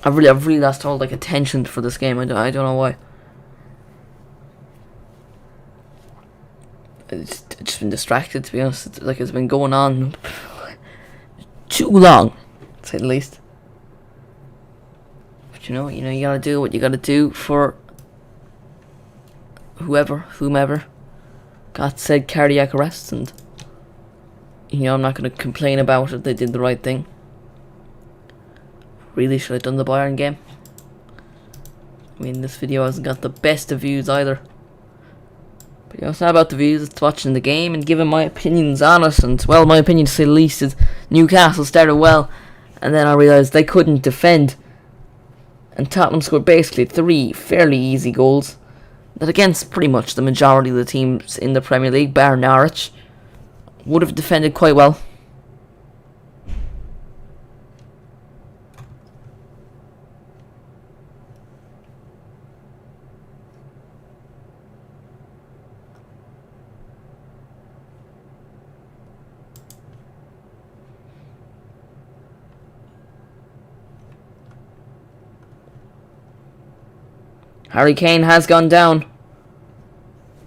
I've really lost all attention for this game. I don't know why. It's just been distracted, to be honest. It's been going on too long, to say the least. But you gotta do what you gotta do for whomever got said cardiac arrest, and I'm not gonna complain about it. They did the right thing. Really should have done the Bayern game. I mean, this video hasn't got the best of views either. But it's not about the views, it's watching the game and giving my opinions on it. And, well, my opinion to say the least is Newcastle started well, and then I realised they couldn't defend. And Tottenham scored basically 3 fairly easy goals. That against pretty much the majority of the teams in the Premier League, bar Norwich, would have defended quite well. Harry Kane has gone down.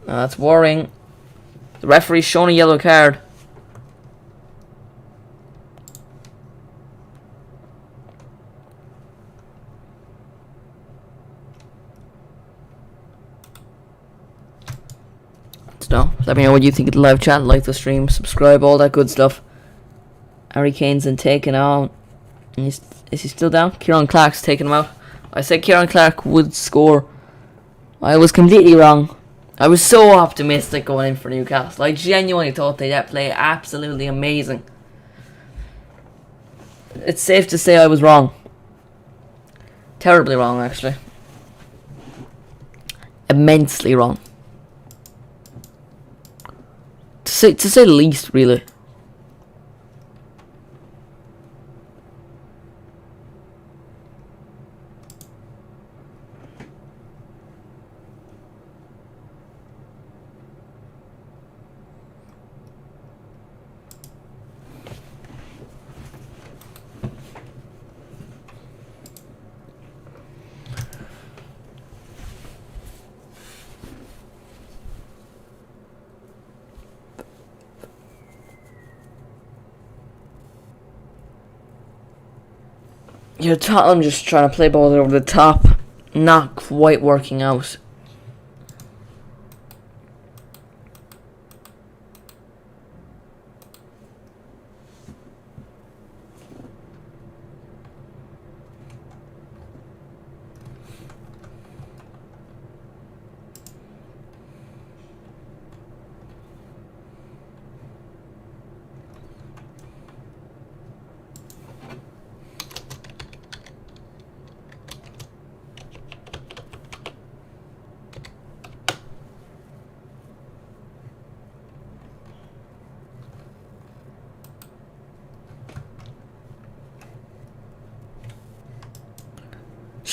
That's worrying. The referee's shown a yellow card. So, let me know what you think of the live chat. Like the stream, subscribe, all that good stuff. Harry Kane's been taken out. Is he still down? Kieran Clark's taken him out. I said Kieran Clark would score. I was completely wrong. I was so optimistic going in for Newcastle. I genuinely thought they'd play absolutely amazing. It's safe to say I was wrong. Terribly wrong, actually. Immensely wrong. To say the least, really. Yeah, Tottenham just trying to play balls over the top. Not quite working out.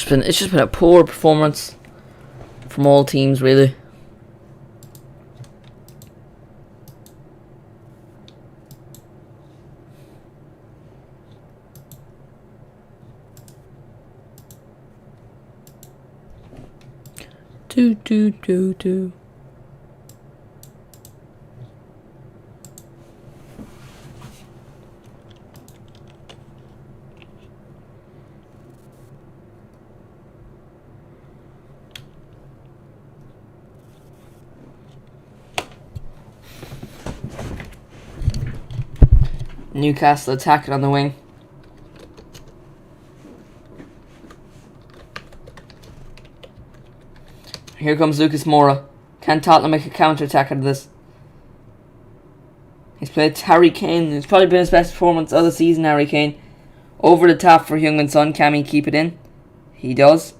It's just been a poor performance from all teams, really. Do. Newcastle attacking on the wing. Here comes Lucas Moura. Can Tottenham make a counter-attack out of this? He's played Harry Kane. It's probably been his best performance of the season, Harry Kane. Over the top for Heung-min Son. Can he keep it in? He does.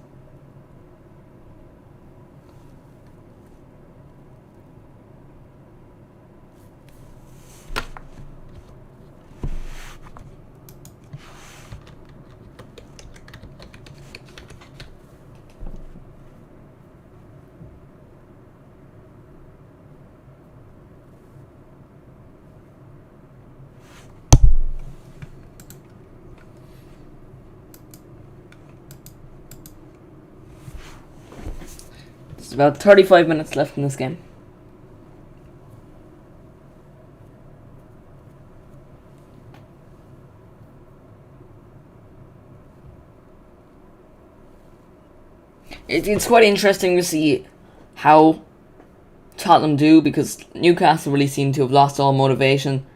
There's about 35 minutes left in this game. It's quite interesting to see how Tottenham do, because Newcastle really seem to have lost all motivation.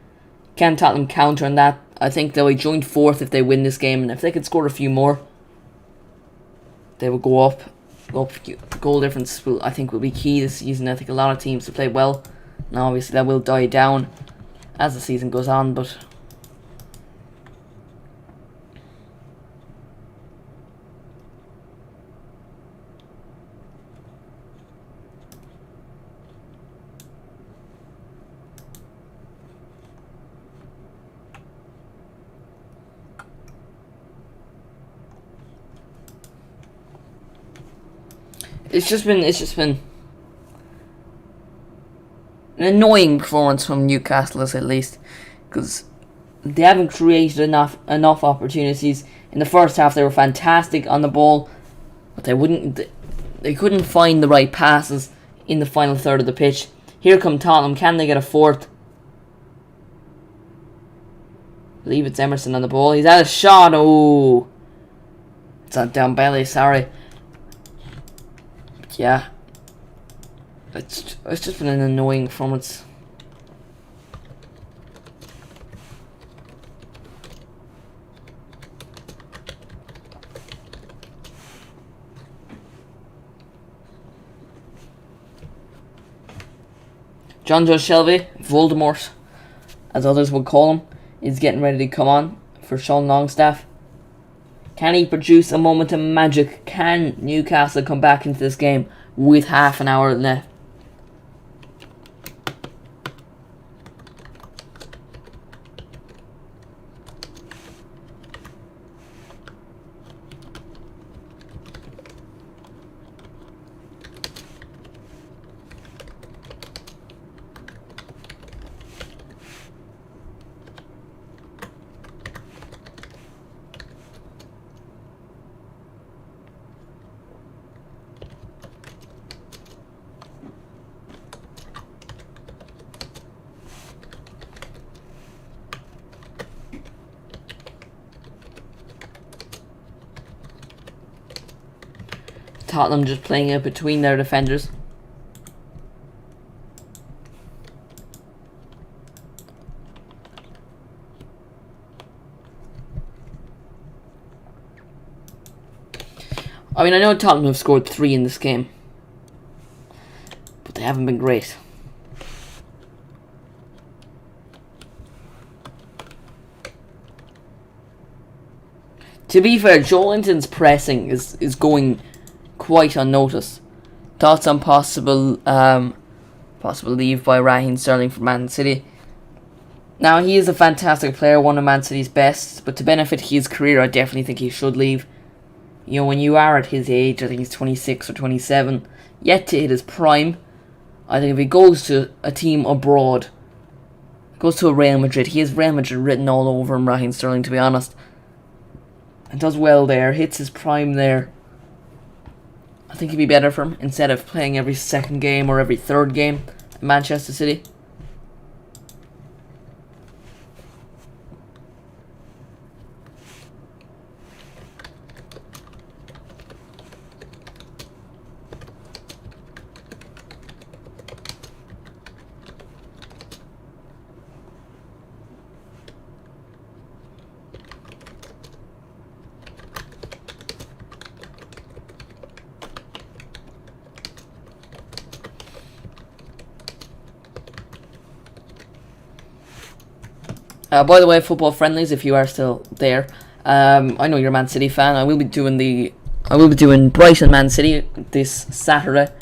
Can Tottenham counter on that? I think they'll be joint fourth if they win this game, and if they could score a few more, they will go up. Goal difference I think will be key this season. I think a lot of teams have played well. Now obviously that will die down as the season goes on, but it's just been an annoying performance from Newcastle, at least, because they haven't created enough opportunities. In the first half, they were fantastic on the ball, but they couldn't find the right passes in the final third of the pitch. Here come Tottenham. Can they get a fourth? I believe it's Emerson on the ball. He's had a shot. Oh, it's not down belly. Sorry. But yeah. It's just been an annoying performance. John Joe Shelby, Voldemort, as others would call him, is getting ready to come on for Sean Longstaff. Can he produce a moment of magic? Can Newcastle come back into this game with half an hour left? Tottenham just playing it between their defenders. I mean, I know Tottenham have scored 3 in this game, but they haven't been great. To be fair, Joelinton's pressing is going quite unnoticed. Thoughts on possible leave by Raheem Sterling from Man City. Now, he is a fantastic player, one of Man City's best, but to benefit his career, I definitely think he should leave. You know, when you are at his age, I think he's 26 or 27, yet to hit his prime, I think if he goes to a team abroad, goes to a Real Madrid, he has Real Madrid written all over him, Raheem Sterling, to be honest, and does well there, hits his prime there, I think it'd be better for him instead of playing every second game or every third game at Manchester City. By the way, football friendlies, if you are still there, I know you're a Man City fan. I will be doing Brighton Man City this Saturday.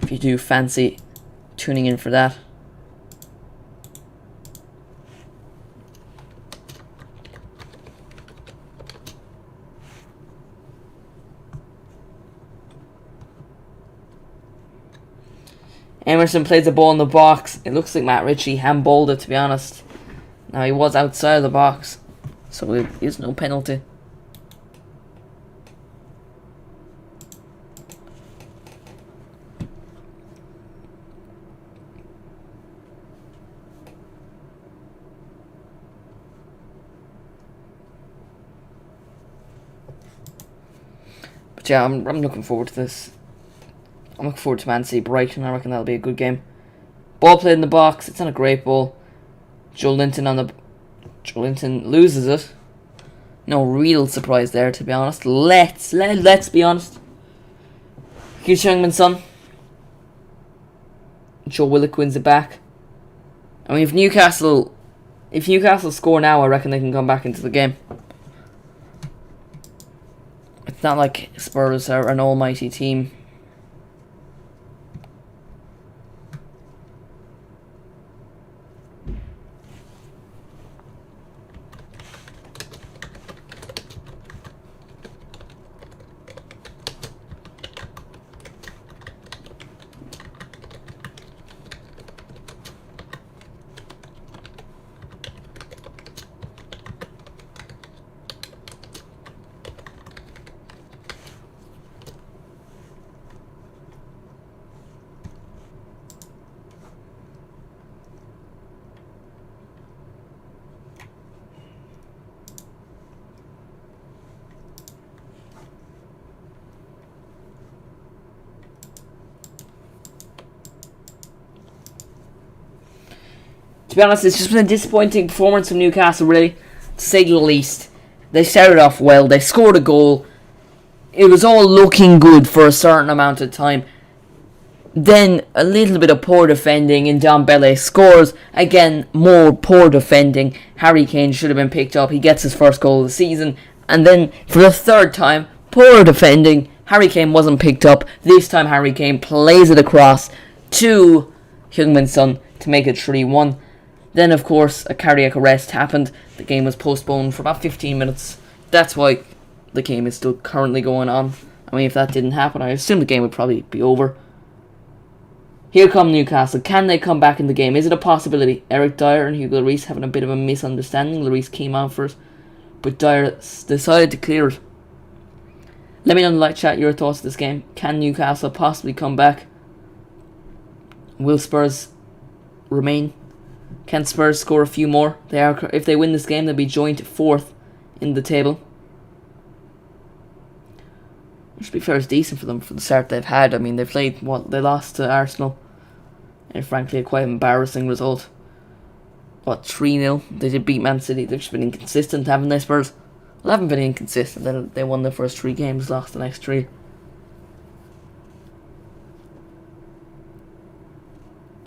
If you do fancy tuning in for that. Emerson plays the ball in the box. It looks like Matt Ritchie handballed it, to be honest. Now, he was outside of the box, so it is no penalty. But yeah, I'm looking forward to this. I'm looking forward to Man City Brighton. I reckon that'll be a good game. Ball played in the box. It's not a great ball. Joelinton loses it. No real surprise there, to be honest. Let's be honest. Here's Youngman's son. Joe Willock wins it back. I mean, if Newcastle score now, I reckon they can come back into the game. It's not like Spurs are an almighty team. To be honest, it's just been a disappointing performance from Newcastle, really, to say the least. They started off well, they scored a goal. It was all looking good for a certain amount of time. Then a little bit of poor defending, and Dembele scores. Again, more poor defending. Harry Kane should have been picked up. He gets his first goal of the season. And then, for the third time, poor defending. Harry Kane wasn't picked up. This time Harry Kane plays it across to Heung-min Son to make it 3-1. Then, of course, a cardiac arrest happened. The game was postponed for about 15 minutes. That's why the game is still currently going on. I mean, if that didn't happen, I assume the game would probably be over. Here come Newcastle. Can they come back in the game? Is it a possibility? Eric Dyer and Hugo Lloris having a bit of a misunderstanding. Lloris came out first, but Dyer decided to clear it. Let me know in the live chat your thoughts of this game. Can Newcastle possibly come back? Will Spurs remain? Can Spurs score a few more? If they win this game, they'll be joint 4th in the table. Which, to be fair, is decent for them for the start they've had. I mean, they lost to Arsenal. And frankly, a quite embarrassing result. 3-0? They did beat Man City. They've just been inconsistent, haven't they, Spurs? Well, they haven't been inconsistent. They won their first 3 games, lost the next 3.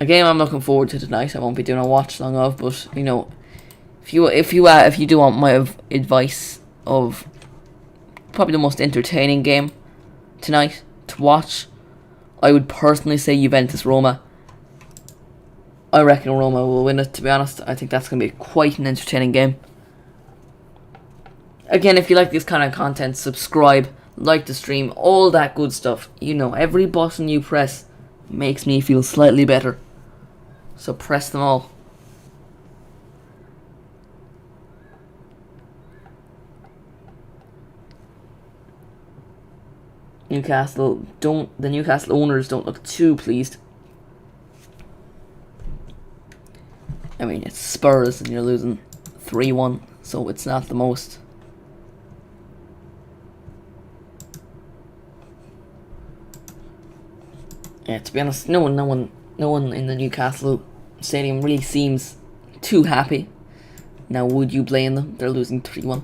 A game I'm looking forward to tonight. I won't be doing a watch long of, but you know, if you do want my advice of probably the most entertaining game tonight to watch, I would personally say Juventus Roma. I reckon Roma will win it. To be honest, I think that's going to be quite an entertaining game. Again, if you like this kind of content, subscribe, like the stream, all that good stuff. You know, every button you press makes me feel slightly better. So press them all. The Newcastle owners don't look too pleased. I mean, it's Spurs and you're losing 3-1, so it's not the most. Yeah, to be honest, no one in the Newcastle stadium really seems too happy. Now, would you blame them? They're losing 3-1.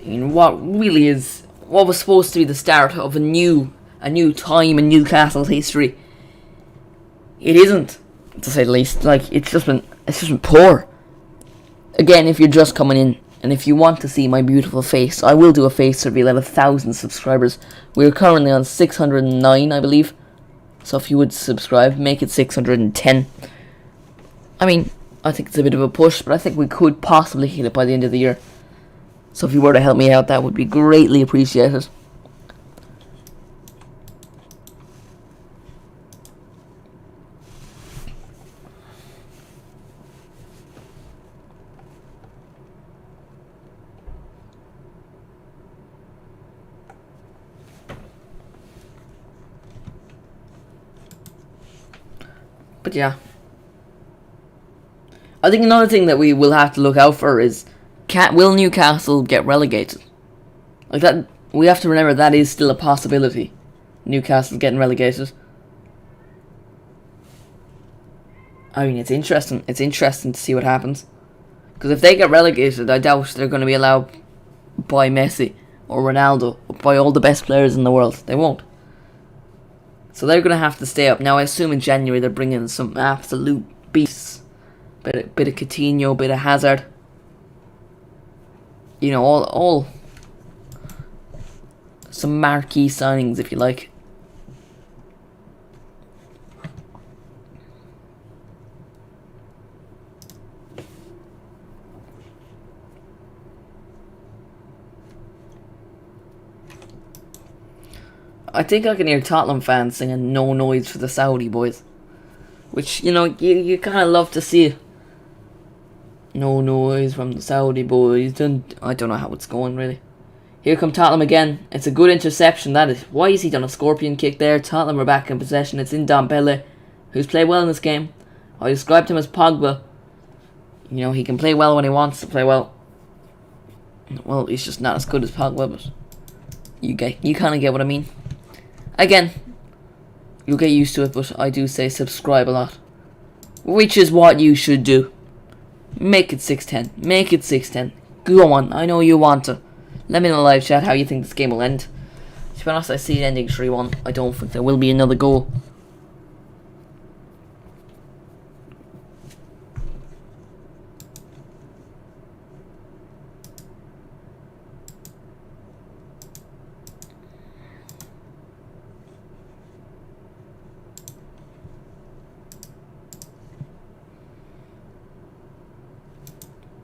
I mean, what was supposed to be the start of a new time in Newcastle history, it isn't, to say the least. Like, it's just been poor. Again, if you're just coming in, and if you want to see my beautiful face, I will do a face reveal at 1,000 subscribers. We're currently on 609, I believe. So if you would subscribe, make it 610. I mean, I think it's a bit of a push, but I think we could possibly hit it by the end of the year. So if you were to help me out, that would be greatly appreciated. But yeah, I think another thing that we will have to look out for is, will Newcastle get relegated? Like that, we have to remember that is still a possibility. Newcastle getting relegated. I mean, it's interesting. It's interesting to see what happens. Because if they get relegated, I doubt they're going to be allowed by Messi or Ronaldo, or by all the best players in the world. They won't. So they're going to have to stay up. Now I assume in January they're bringing some absolute beasts. Bit of Coutinho, bit of Hazard. You know, all some marquee signings, if you like. I think I can hear Tottenham fans singing "No Noise for the Saudi Boys," which, you know, you kind of love to see. No noise from the Saudi boys. I don't know how it's going, really. Here come Tottenham again. It's a good interception, that is. Why is he done a scorpion kick there? Tottenham are back in possession. It's in Dembele, who's played well in this game. I described him as Pogba. You know, he can play well when he wants to play well. Well, he's just not as good as Pogba, but you kind of get what I mean. Again, you'll get used to it, but I do say subscribe a lot, which is what you should do. Make it 6-10. Make it 6-10. Go on. I know you want to. Let me know in the live chat how you think this game will end. To be honest, I see it ending 3-1. I don't think there will be another goal.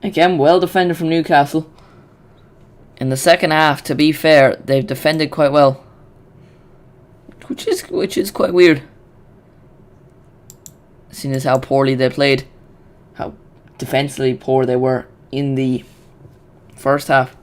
Again, well defended from Newcastle. In the second half, to be fair, they've defended quite well, which is quite weird, seeing as how poorly they played, how defensively poor they were in the first half.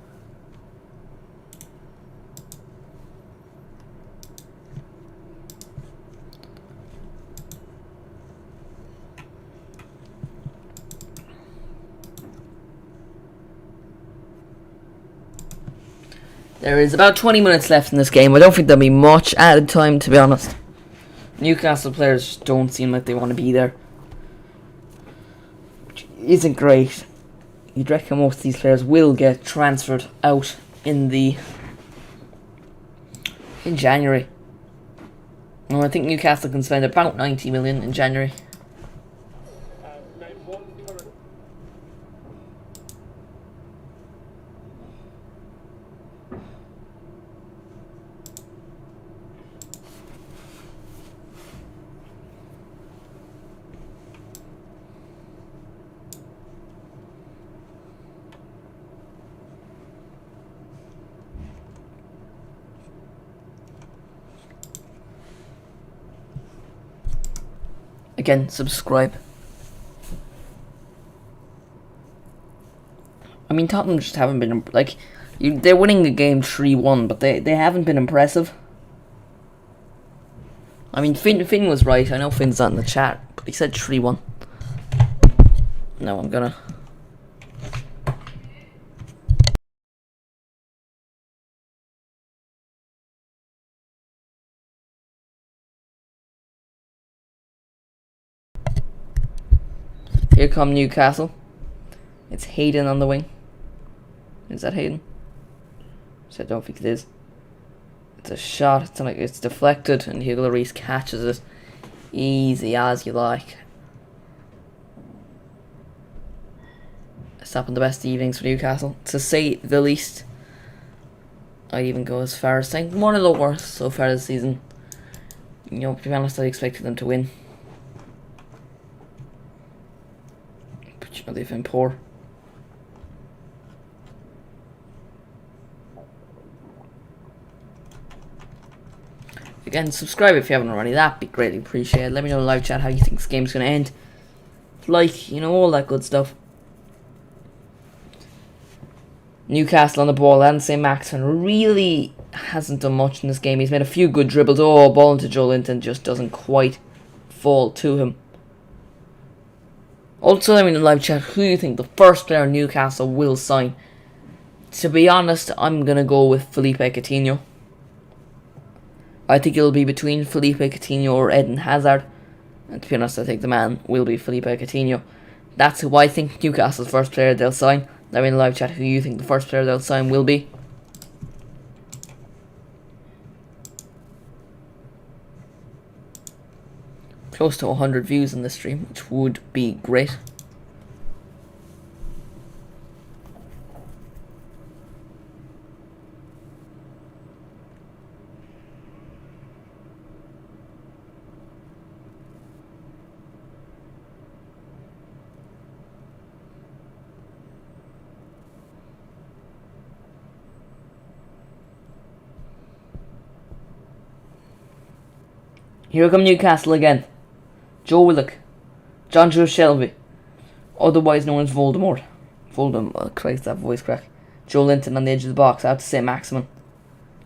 There is about 20 minutes left in this game. I don't think there'll be much added time, to be honest. Newcastle players don't seem like they want to be there, which isn't great. You'd reckon most of these players will get transferred out in January. No, I think Newcastle can spend about 90 million in January. Again, subscribe. I mean, Tottenham just haven't been like they're winning the game 3-1, but they haven't been impressive. I mean, Finn was right. I know Finn's not in the chat, but he said 3-1. No, I'm gonna. Here come Newcastle. It's Hayden on the wing. Is that Hayden? I don't think it is. It's a shot. It's deflected, and Hugo Lloris catches it easy as you like. It's happened the best evenings for Newcastle, to say the least. I'd even go as far as saying one of the worst so far this season. You know, to be honest, I expected them to win. They've been poor. Again, subscribe if you haven't already. That'd be greatly appreciated. Let me know in the live chat how you think this game's going to end. Like, you know, all that good stuff. Newcastle on the ball, and St. Maximin really hasn't done much in this game. He's made a few good dribbles. Oh, ball into Joe Linton just doesn't quite fall to him. Also, let me know in the live chat who you think the first player Newcastle will sign. To be honest, I'm going to go with Felipe Coutinho. I think it'll be between Felipe Coutinho or Eden Hazard. And to be honest, I think the man will be Felipe Coutinho. That's who I think Newcastle's first player they'll sign. Let me know in the live chat who you think the first player they'll sign will be. close to 100 views on this stream, which would be great. Here come Newcastle again. Joe Willock, John Joe Shelby, otherwise known as Voldemort. Christ, that voice crack. Joe Linton on the edge of the box, out to St. Maximin.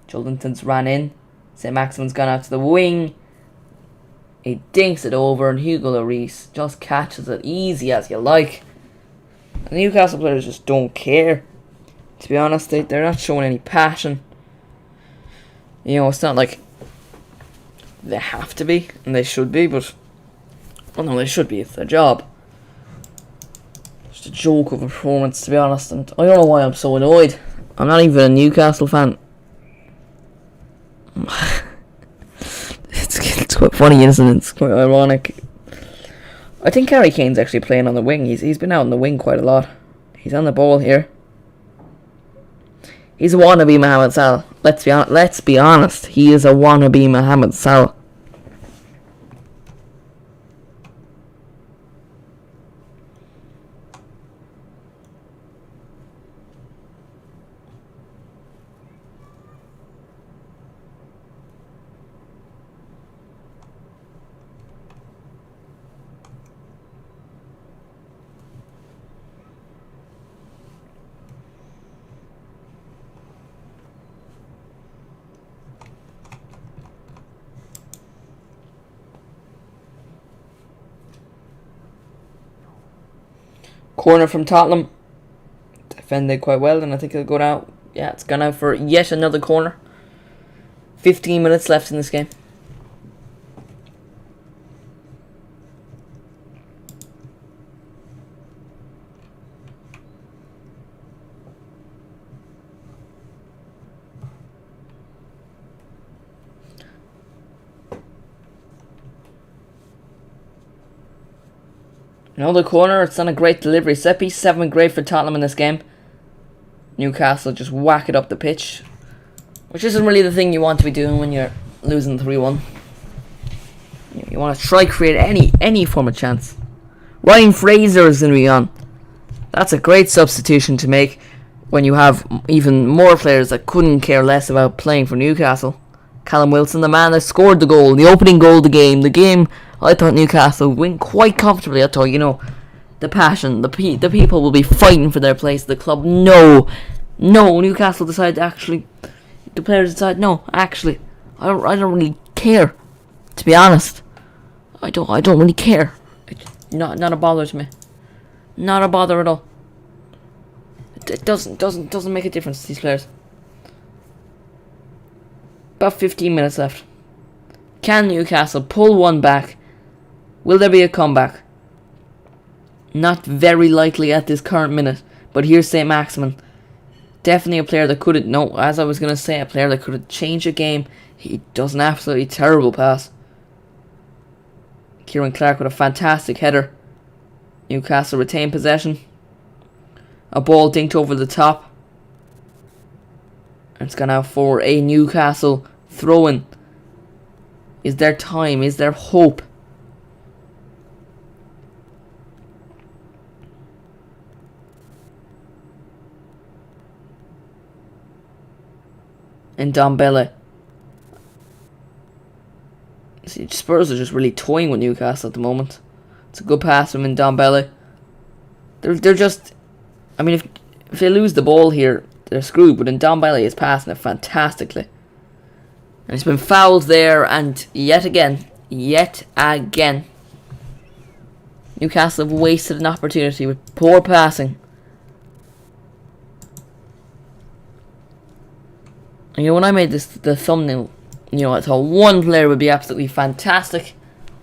Joe Linton's ran in. St. Maximin's gone out to the wing. He dinks it over, and Hugo Lloris just catches it easy as you like. And the Newcastle players just don't care. To be honest, they're not showing any passion. You know, it's not like they have to be, and they should be, but well, no, they should be. It's their job. Just a joke of a performance, to be honest, and I don't know why I'm so annoyed. I'm not even a Newcastle fan. It's quite funny, isn't it? It's quite ironic. I think Harry Kane's actually playing on the wing. He's been out on the wing quite a lot. He's on the ball here. He's a wannabe Mohamed Salah. Let's be honest. He is a wannabe Mohamed Salah. Corner from Tottenham. Defended quite well, and I think it'll go out. Yeah, it's gone out for yet another corner. 15 minutes left in this game. Another corner, it's on a great delivery. Set piece 7 great for Tottenham in this game. Newcastle just whack it up the pitch, which isn't really the thing you want to be doing when you're losing 3-1. You want to try create any form of chance. Ryan Fraser is going to be on. That's a great substitution to make when you have even more players that couldn't care less about playing for Newcastle. Callum Wilson, the man that scored the goal, the opening goal of the game, I thought Newcastle would win quite comfortably. I thought, the passion, the people will be fighting for their place at the club. No, Newcastle decided the players decided, I don't really care. To be honest, I don't really care. It's not a bother to me. Not a bother at all. It doesn't make a difference to these players. About 15 minutes left. Can Newcastle pull one back? Will there be a comeback? Not very likely at this current minute. But here's St. Maximin. Definitely a player that could have... No, as I was going to say, a player that could have changed a game. He does an absolutely terrible pass. Kieran Clark with a fantastic header. Newcastle retain possession. A ball dinked over the top. And it's gone out for a Newcastle throw-in. Is there time? Is there hope? And Ndombele. See, Spurs are just really toying with Newcastle at the moment. It's a good pass from Ndombele. They're just... I mean, if they lose the ball here, they're screwed. But Ndombele is passing it fantastically. And he's been fouled there, and yet again, Newcastle have wasted an opportunity with poor passing. And when I made the thumbnail, I thought one player would be absolutely fantastic,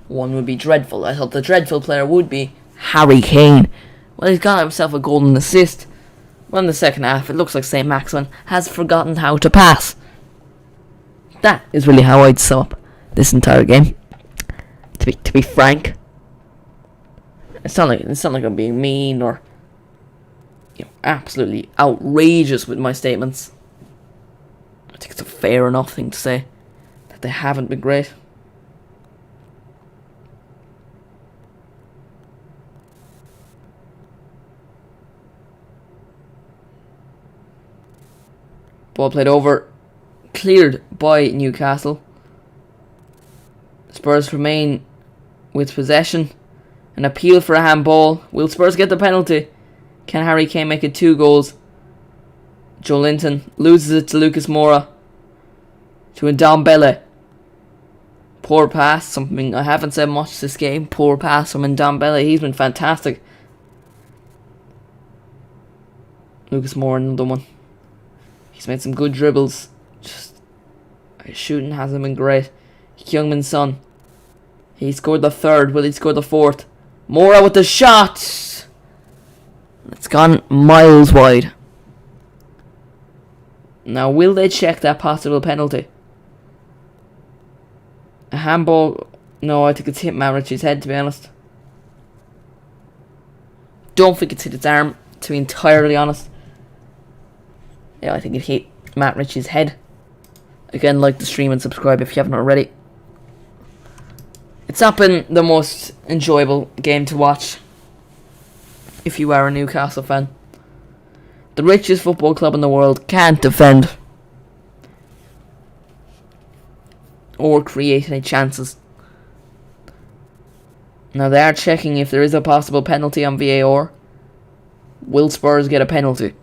one would be dreadful. I thought the dreadful player would be Harry Kane. Well, he's got himself a golden assist. Well, in the second half, it looks like St. Maximin has forgotten how to pass. That is really how I'd sum up this entire game. To be frank, it's not like I'm being mean or absolutely outrageous with my statements. I think it's a fair enough thing to say that they haven't been great. Ball played over, cleared by Newcastle. Spurs remain with possession. An appeal for a handball. Will Spurs get the penalty? Can Harry Kane make it 2 goals? Joe Linton loses it to Lucas Moura. To Ndombele. Poor pass. Something I haven't said much this game. Poor pass from Ndombele. He's been fantastic. Lucas Moura, another one. He's made some good dribbles. Just his shooting hasn't been great. Heung-min Son. He scored the 3rd. Will he score the 4th? Moura with the shot. It's gone miles wide. Now, will they check that possible penalty? A handball? No, I think it's hit Mavric's head, to be honest. Don't think it's hit its arm, to be entirely honest. Yeah, I think it hit Matt Ritchie's head. Again, like the stream and subscribe if you haven't already. It's not been the most enjoyable game to watch if you are a Newcastle fan. The richest football club in the world can't defend or create any chances. Now they are checking if there is a possible penalty on VAR. Will Spurs get a penalty?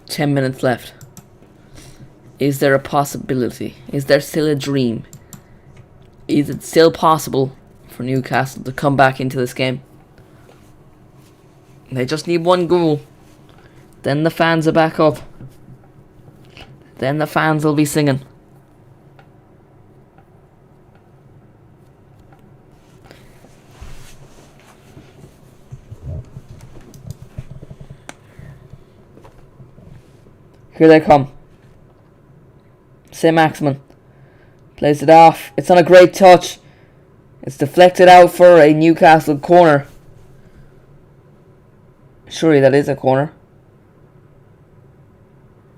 Ten minutes left. Is there a possibility? Is there still a dream? Is it still possible for Newcastle to come back into this game? They just need 1 goal. Then the fans are back up. Then the fans will be singing. Here they come. Saint-Maximin plays it off. It's on a great touch. It's deflected out for a Newcastle corner. Surely that is a corner.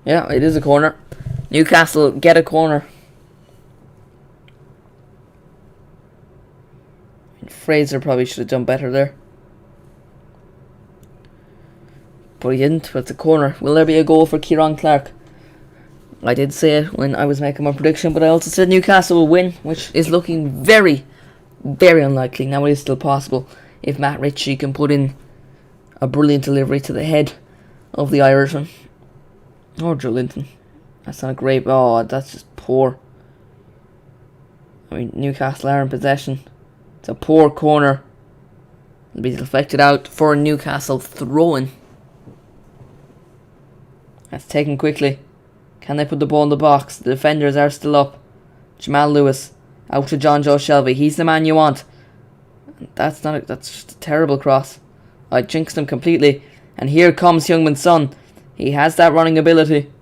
Yeah, it is a corner. Newcastle get a corner. Fraser probably should have done better there. But he didn't, but it's a corner. Will there be a goal for Kieran Clark? I did say it when I was making my prediction, but I also said Newcastle will win, which is looking very, very unlikely. Now it is still possible if Matt Ritchie can put in a brilliant delivery to the head of the Irishman. Or Joe Linton. That's not great. Oh, that's just poor. I mean, Newcastle are in possession. It's a poor corner. It'll be deflected out for Newcastle throw-in. That's taken quickly. Can they put the ball in the box? The defenders are still up. Jamal Lewis out to John Joe Shelby. He's the man you want. That's just a terrible cross. I jinxed him completely. And here comes Heung-min Son. He has that running ability.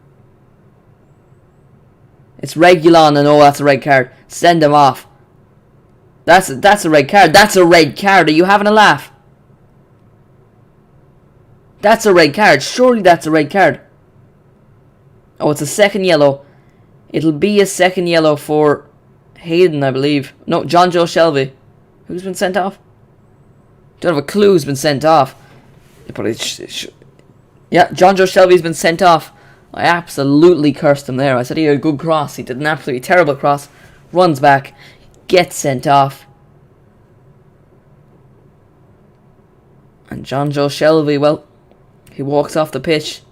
It's Reguilon, and oh, that's a red card. Send him off. That's a red card. That's a red card. Are you having a laugh? That's a red card. Surely that's a red card. Oh, it's a second yellow. It'll be a second yellow for Hayden, I believe. No, John Joe Shelby. Who's been sent off? Don't have a clue who's been sent off. But yeah, John Joe Shelby's been sent off. I absolutely cursed him there. I said he had a good cross. He did an absolutely terrible cross. Runs back. Gets sent off. And John Joe Shelby, well, he walks off the pitch.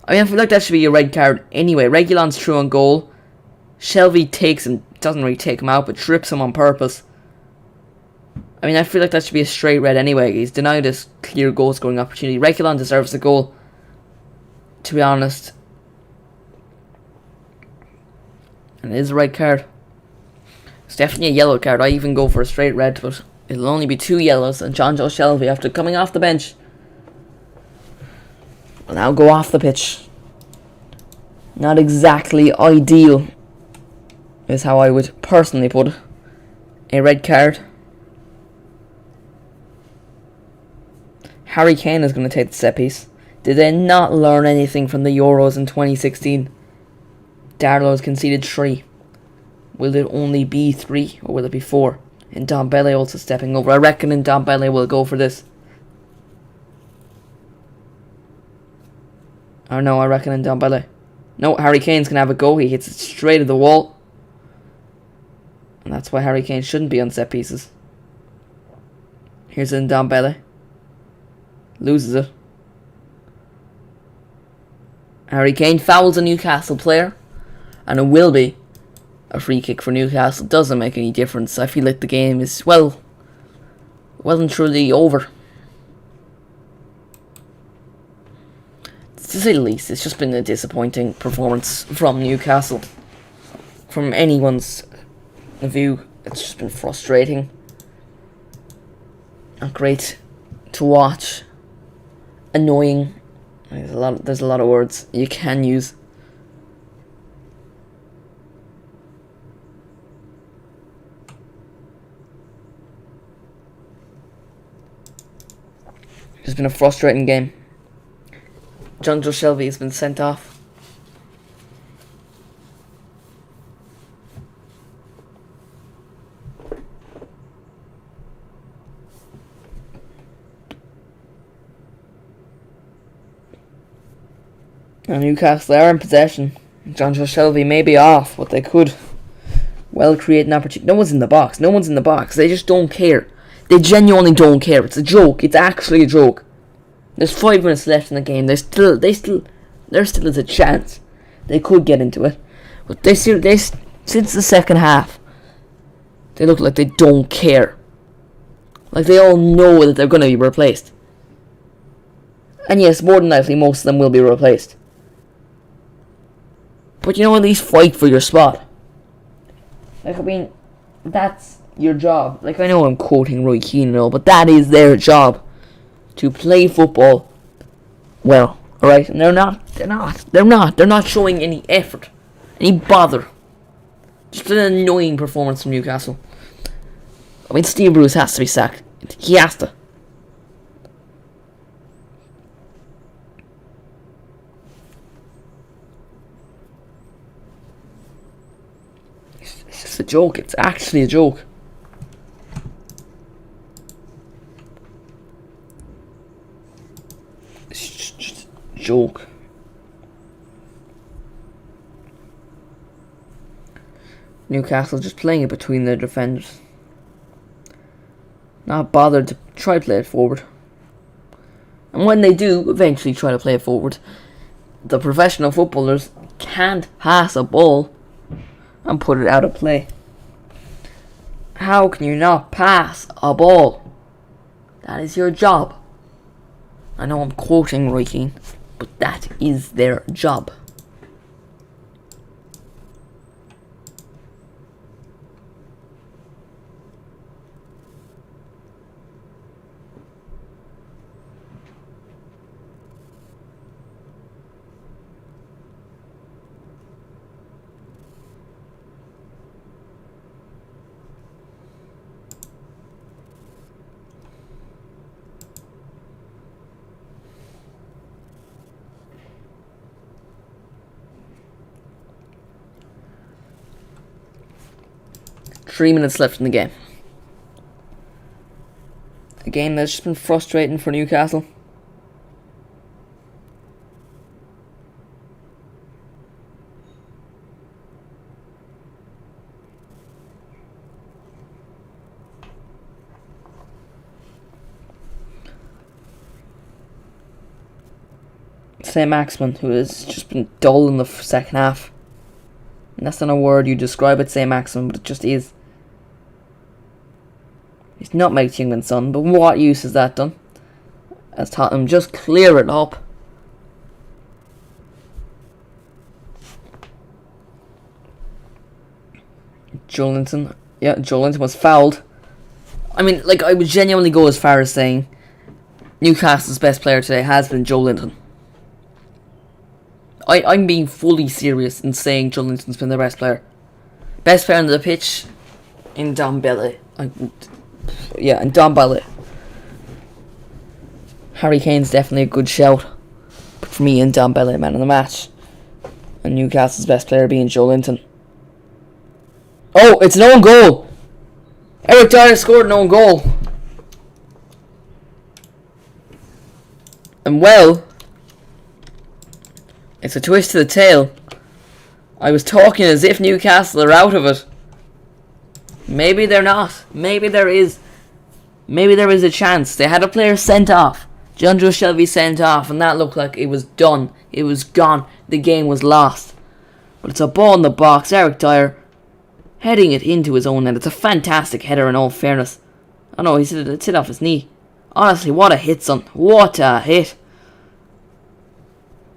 I mean, I feel like that should be a red card anyway. Reguilon's through on goal. Shelby takes him, doesn't really take him out, but trips him on purpose. I mean, I feel like that should be a straight red anyway. He's denied his clear goal scoring opportunity. Reguilon deserves the goal. to be honest. And it is a red card. It's definitely a yellow card. I even go for a straight red, but it'll only be 2 yellows. And John Joe Shelby, after coming off the bench, will now go off the pitch. Not exactly ideal, is how I would personally put it. A red card. Harry Kane is going to take the set piece. Did they not learn anything from the Euros in 2016? Darlow's conceded 3. Will it only be 3 or will it be 4? And Ndombele also stepping over. I reckon Ndombele will go for this. Or no, I reckon Ndombele. No, Harry Kane's going to have a go. He hits it straight at the wall. And that's why Harry Kane shouldn't be on set pieces. Here's Ndombele. Loses it. Harry Kane fouls a Newcastle player. And it will be a free kick for Newcastle. Doesn't make any difference. I feel like the game is, well and truly over. To say the least, it's just been a disappointing performance from Newcastle. From anyone's view, it's just been frustrating. Not great to watch. Annoying. There's a lot of words you can use. It's been a frustrating game. John Joe Shelby has been sent off. And Newcastle are in possession. John Joe Shelby may be off, but they could well create an opportunity. No one's in the box. No one's in the box. They just don't care. They genuinely don't care. It's a joke. It's actually a joke. There's 5 minutes left in the game. There still is a chance they could get into it. But since the second half, they look like they don't care. Like they all know that they're going to be replaced. And yes, more than likely, most of them will be replaced. But at least fight for your spot. That's your job. I know I'm quoting Roy Keane and all, but that is their job. To play football well, alright? And they're not showing any effort, any bother. Just an annoying performance from Newcastle. Steve Bruce has to be sacked. He has to. It's just a joke. It's actually a joke. Joke. Newcastle just playing it between their defenders. Not bothered to try to play it forward. And when they do eventually try to play it forward, the professional footballers can't pass a ball and put it out of play. How can you not pass a ball? That is your job. I know I'm quoting Roy Keane, but that is their job. Three minutes left in the game. A game that's just been frustrating for Newcastle. St. Maximin, who has just been dull in the second half. And that's not a word you describe it, St. Maximin, but it just is. He's not Mike Tingman's son, but what use has that done? As Tottenham just clear it up. Joelinton. Yeah, Joelinton was fouled. I mean, like, I would genuinely go as far as saying Newcastle's best player today has been Joelinton. I'm being fully serious in saying Joelinton's been their best player. Best player on the pitch in Ndombele. Yeah, in Ndombele. Harry Kane's definitely a good shout. But for me, in Ndombele, man of the match. And Newcastle's best player being Joelinton. Oh, it's an own goal. Eric Dyer scored an own goal. And well, it's a twist to the tail. I was talking as if Newcastle are out of it. Maybe they're not. Maybe there is a chance. They had a player sent off. John Joe Shelby sent off, and that looked like it was done. It was gone. The game was lost. But it's a ball in the box. Eric Dyer heading it into his own net. It's a fantastic header in all fairness. Oh no, he's hit off his knee. Honestly, what a hit, son. What a hit.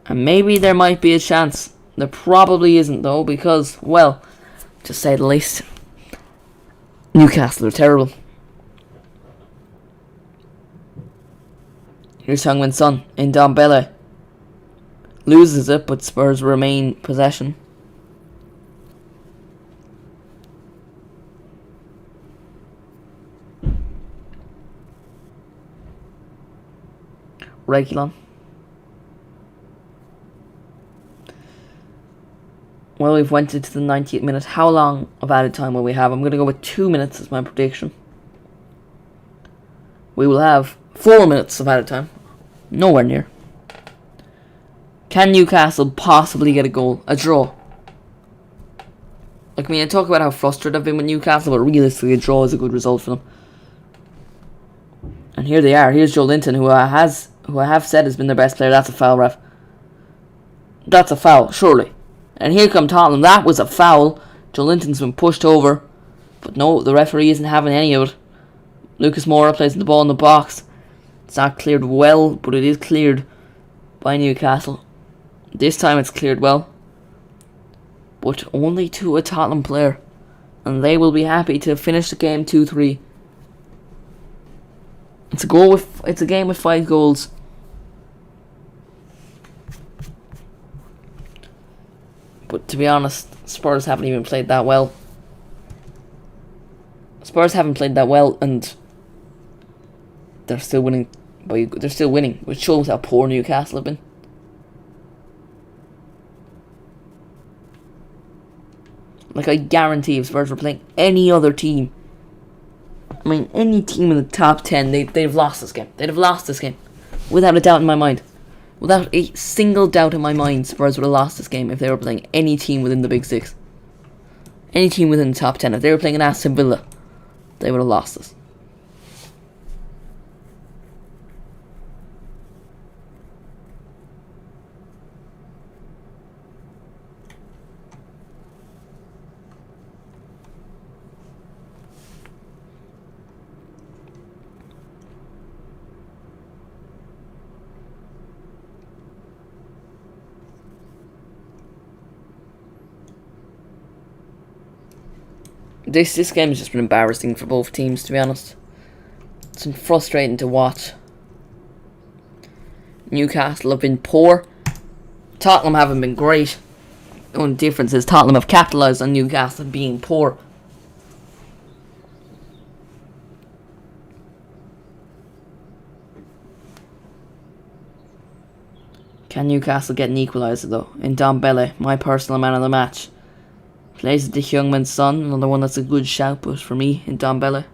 And maybe there might be a chance. There probably isn't, though, because, well, to say the least, Newcastle are terrible. Here's Heung-min Son in Ndombele. Loses it, but Spurs remain possession. Reguilon. Well, we've went into the 90th minute. How long of added time will we have? I'm going to go with 2 minutes as my prediction. We will have 4 minutes of added time. Nowhere near. Can Newcastle possibly get a goal? A draw? Like, I mean, I talk about how frustrated I've been with Newcastle, but realistically, a draw is a good result for them. And here they are. Here's Joelinton, who I have said has been their best player. That's a foul, ref. That's a foul, surely. And here come Tottenham. That was a foul. Joelinton's been pushed over. But no, the referee isn't having any of it. Lucas Moura placing the ball in the box. It's not cleared well, but it is cleared by Newcastle. This time it's cleared well. But only to a Tottenham player. And they will be happy to finish the game 2-3. It's a game with 5 goals. But to be honest, Spurs haven't even played that well. Spurs haven't played that well, and they're still winning. They're still winning, which shows how poor Newcastle have been. Like, I guarantee if Spurs were playing any other team, I mean, any team in the top 10, they'd have lost this game. They'd have lost this game. Without a doubt in my mind. Without a single doubt in my mind, Spurs would have lost this game if they were playing any team within the Big Six. Any team within the top 10. If they were playing an Aston Villa, they would have lost this. This game has just been embarrassing for both teams, to be honest. It's been frustrating to watch. Newcastle have been poor. Tottenham haven't been great. The only difference is Tottenham have capitalised on Newcastle being poor. Can Newcastle get an equaliser though? In Ndombele, my personal man of the match. Plays it to Heung-min Son, another one that's a good shout, but for me, in Ndombele.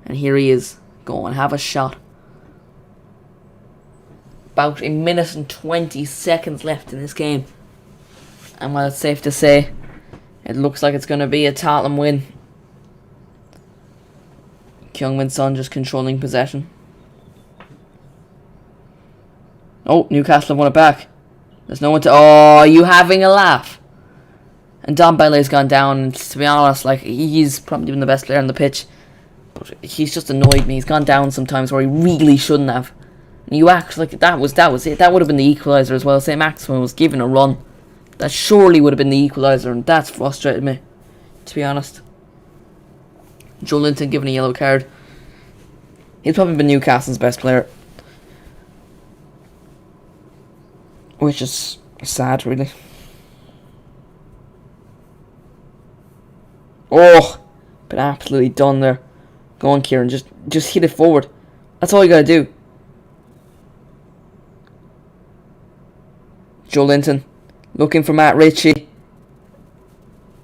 And here he is. Go on, have a shot. About 1 minute and 20 seconds left in this game. And while it's safe to say, it looks like it's going to be a Tottenham win. Heung-min Son just controlling possession. Oh, Newcastle have won it back. There's no one to... Oh, are you having a laugh? And Ndombele's gone down, and to be honest, like, he's probably been the best player on the pitch. But he's just annoyed me. He's gone down sometimes where he really shouldn't have. And you act like that was it. That would have been the equaliser as well. Say Maxwell was given a run. That surely would have been the equaliser, and that's frustrated me, to be honest. Joe Linton given a yellow card. He's probably been Newcastle's best player. Which is sad, really. Oh, been absolutely done there. Go on, Kieran, just hit it forward. That's all you gotta do. Joe Linton, looking for Matt Ritchie.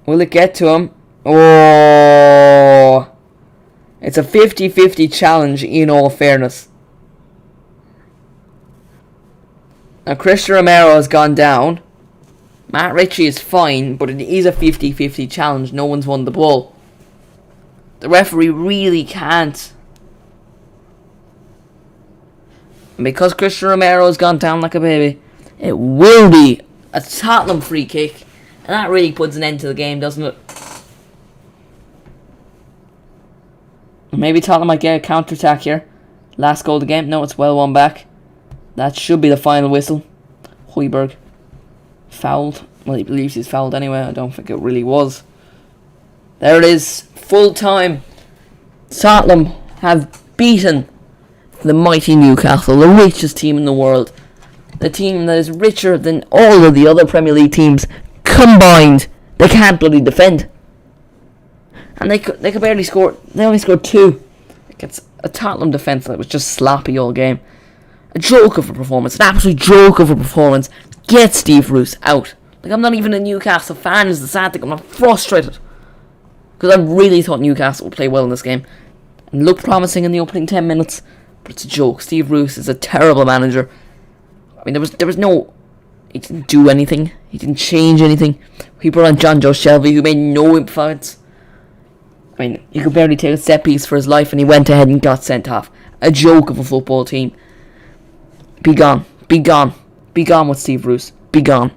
Will it get to him? Oh, it's a 50-50 challenge in all fairness. Now Christian Romero has gone down. Matt Ritchie is fine, but it is a 50-50 challenge. No one's won the ball. The referee really can't. And because Christian Romero has gone down like a baby, it will be a Tottenham free kick. And that really puts an end to the game, doesn't it? Maybe Tottenham might get a counter-attack here. Last goal of the game. No, it's well won back. That should be the final whistle. Højbjerg fouled. Well, he believes he's fouled anyway. I don't think it really was. There it is. Full time. Tottenham have beaten the mighty Newcastle, the richest team in the world. The team that is richer than all of the other Premier League teams combined. They can't bloody defend. And they could barely score. They only scored 2 against a Tottenham defence that was just sloppy all game. A joke of a performance. An absolute joke of a performance. Get Steve Bruce out. Like, I'm not even a Newcastle fan, is the sad thing. I'm not frustrated. Because I really thought Newcastle would play well in this game. And looked promising in the opening 10 minutes. But it's a joke. Steve Bruce is a terrible manager. I mean, there was no... He didn't do anything. He didn't change anything. He brought on John Joe Shelby, who made no impact. I mean, he could barely take a set piece for his life, and he went ahead and got sent off. A joke of a football team. Be gone. Be gone. Be gone with Steve Bruce. Be gone.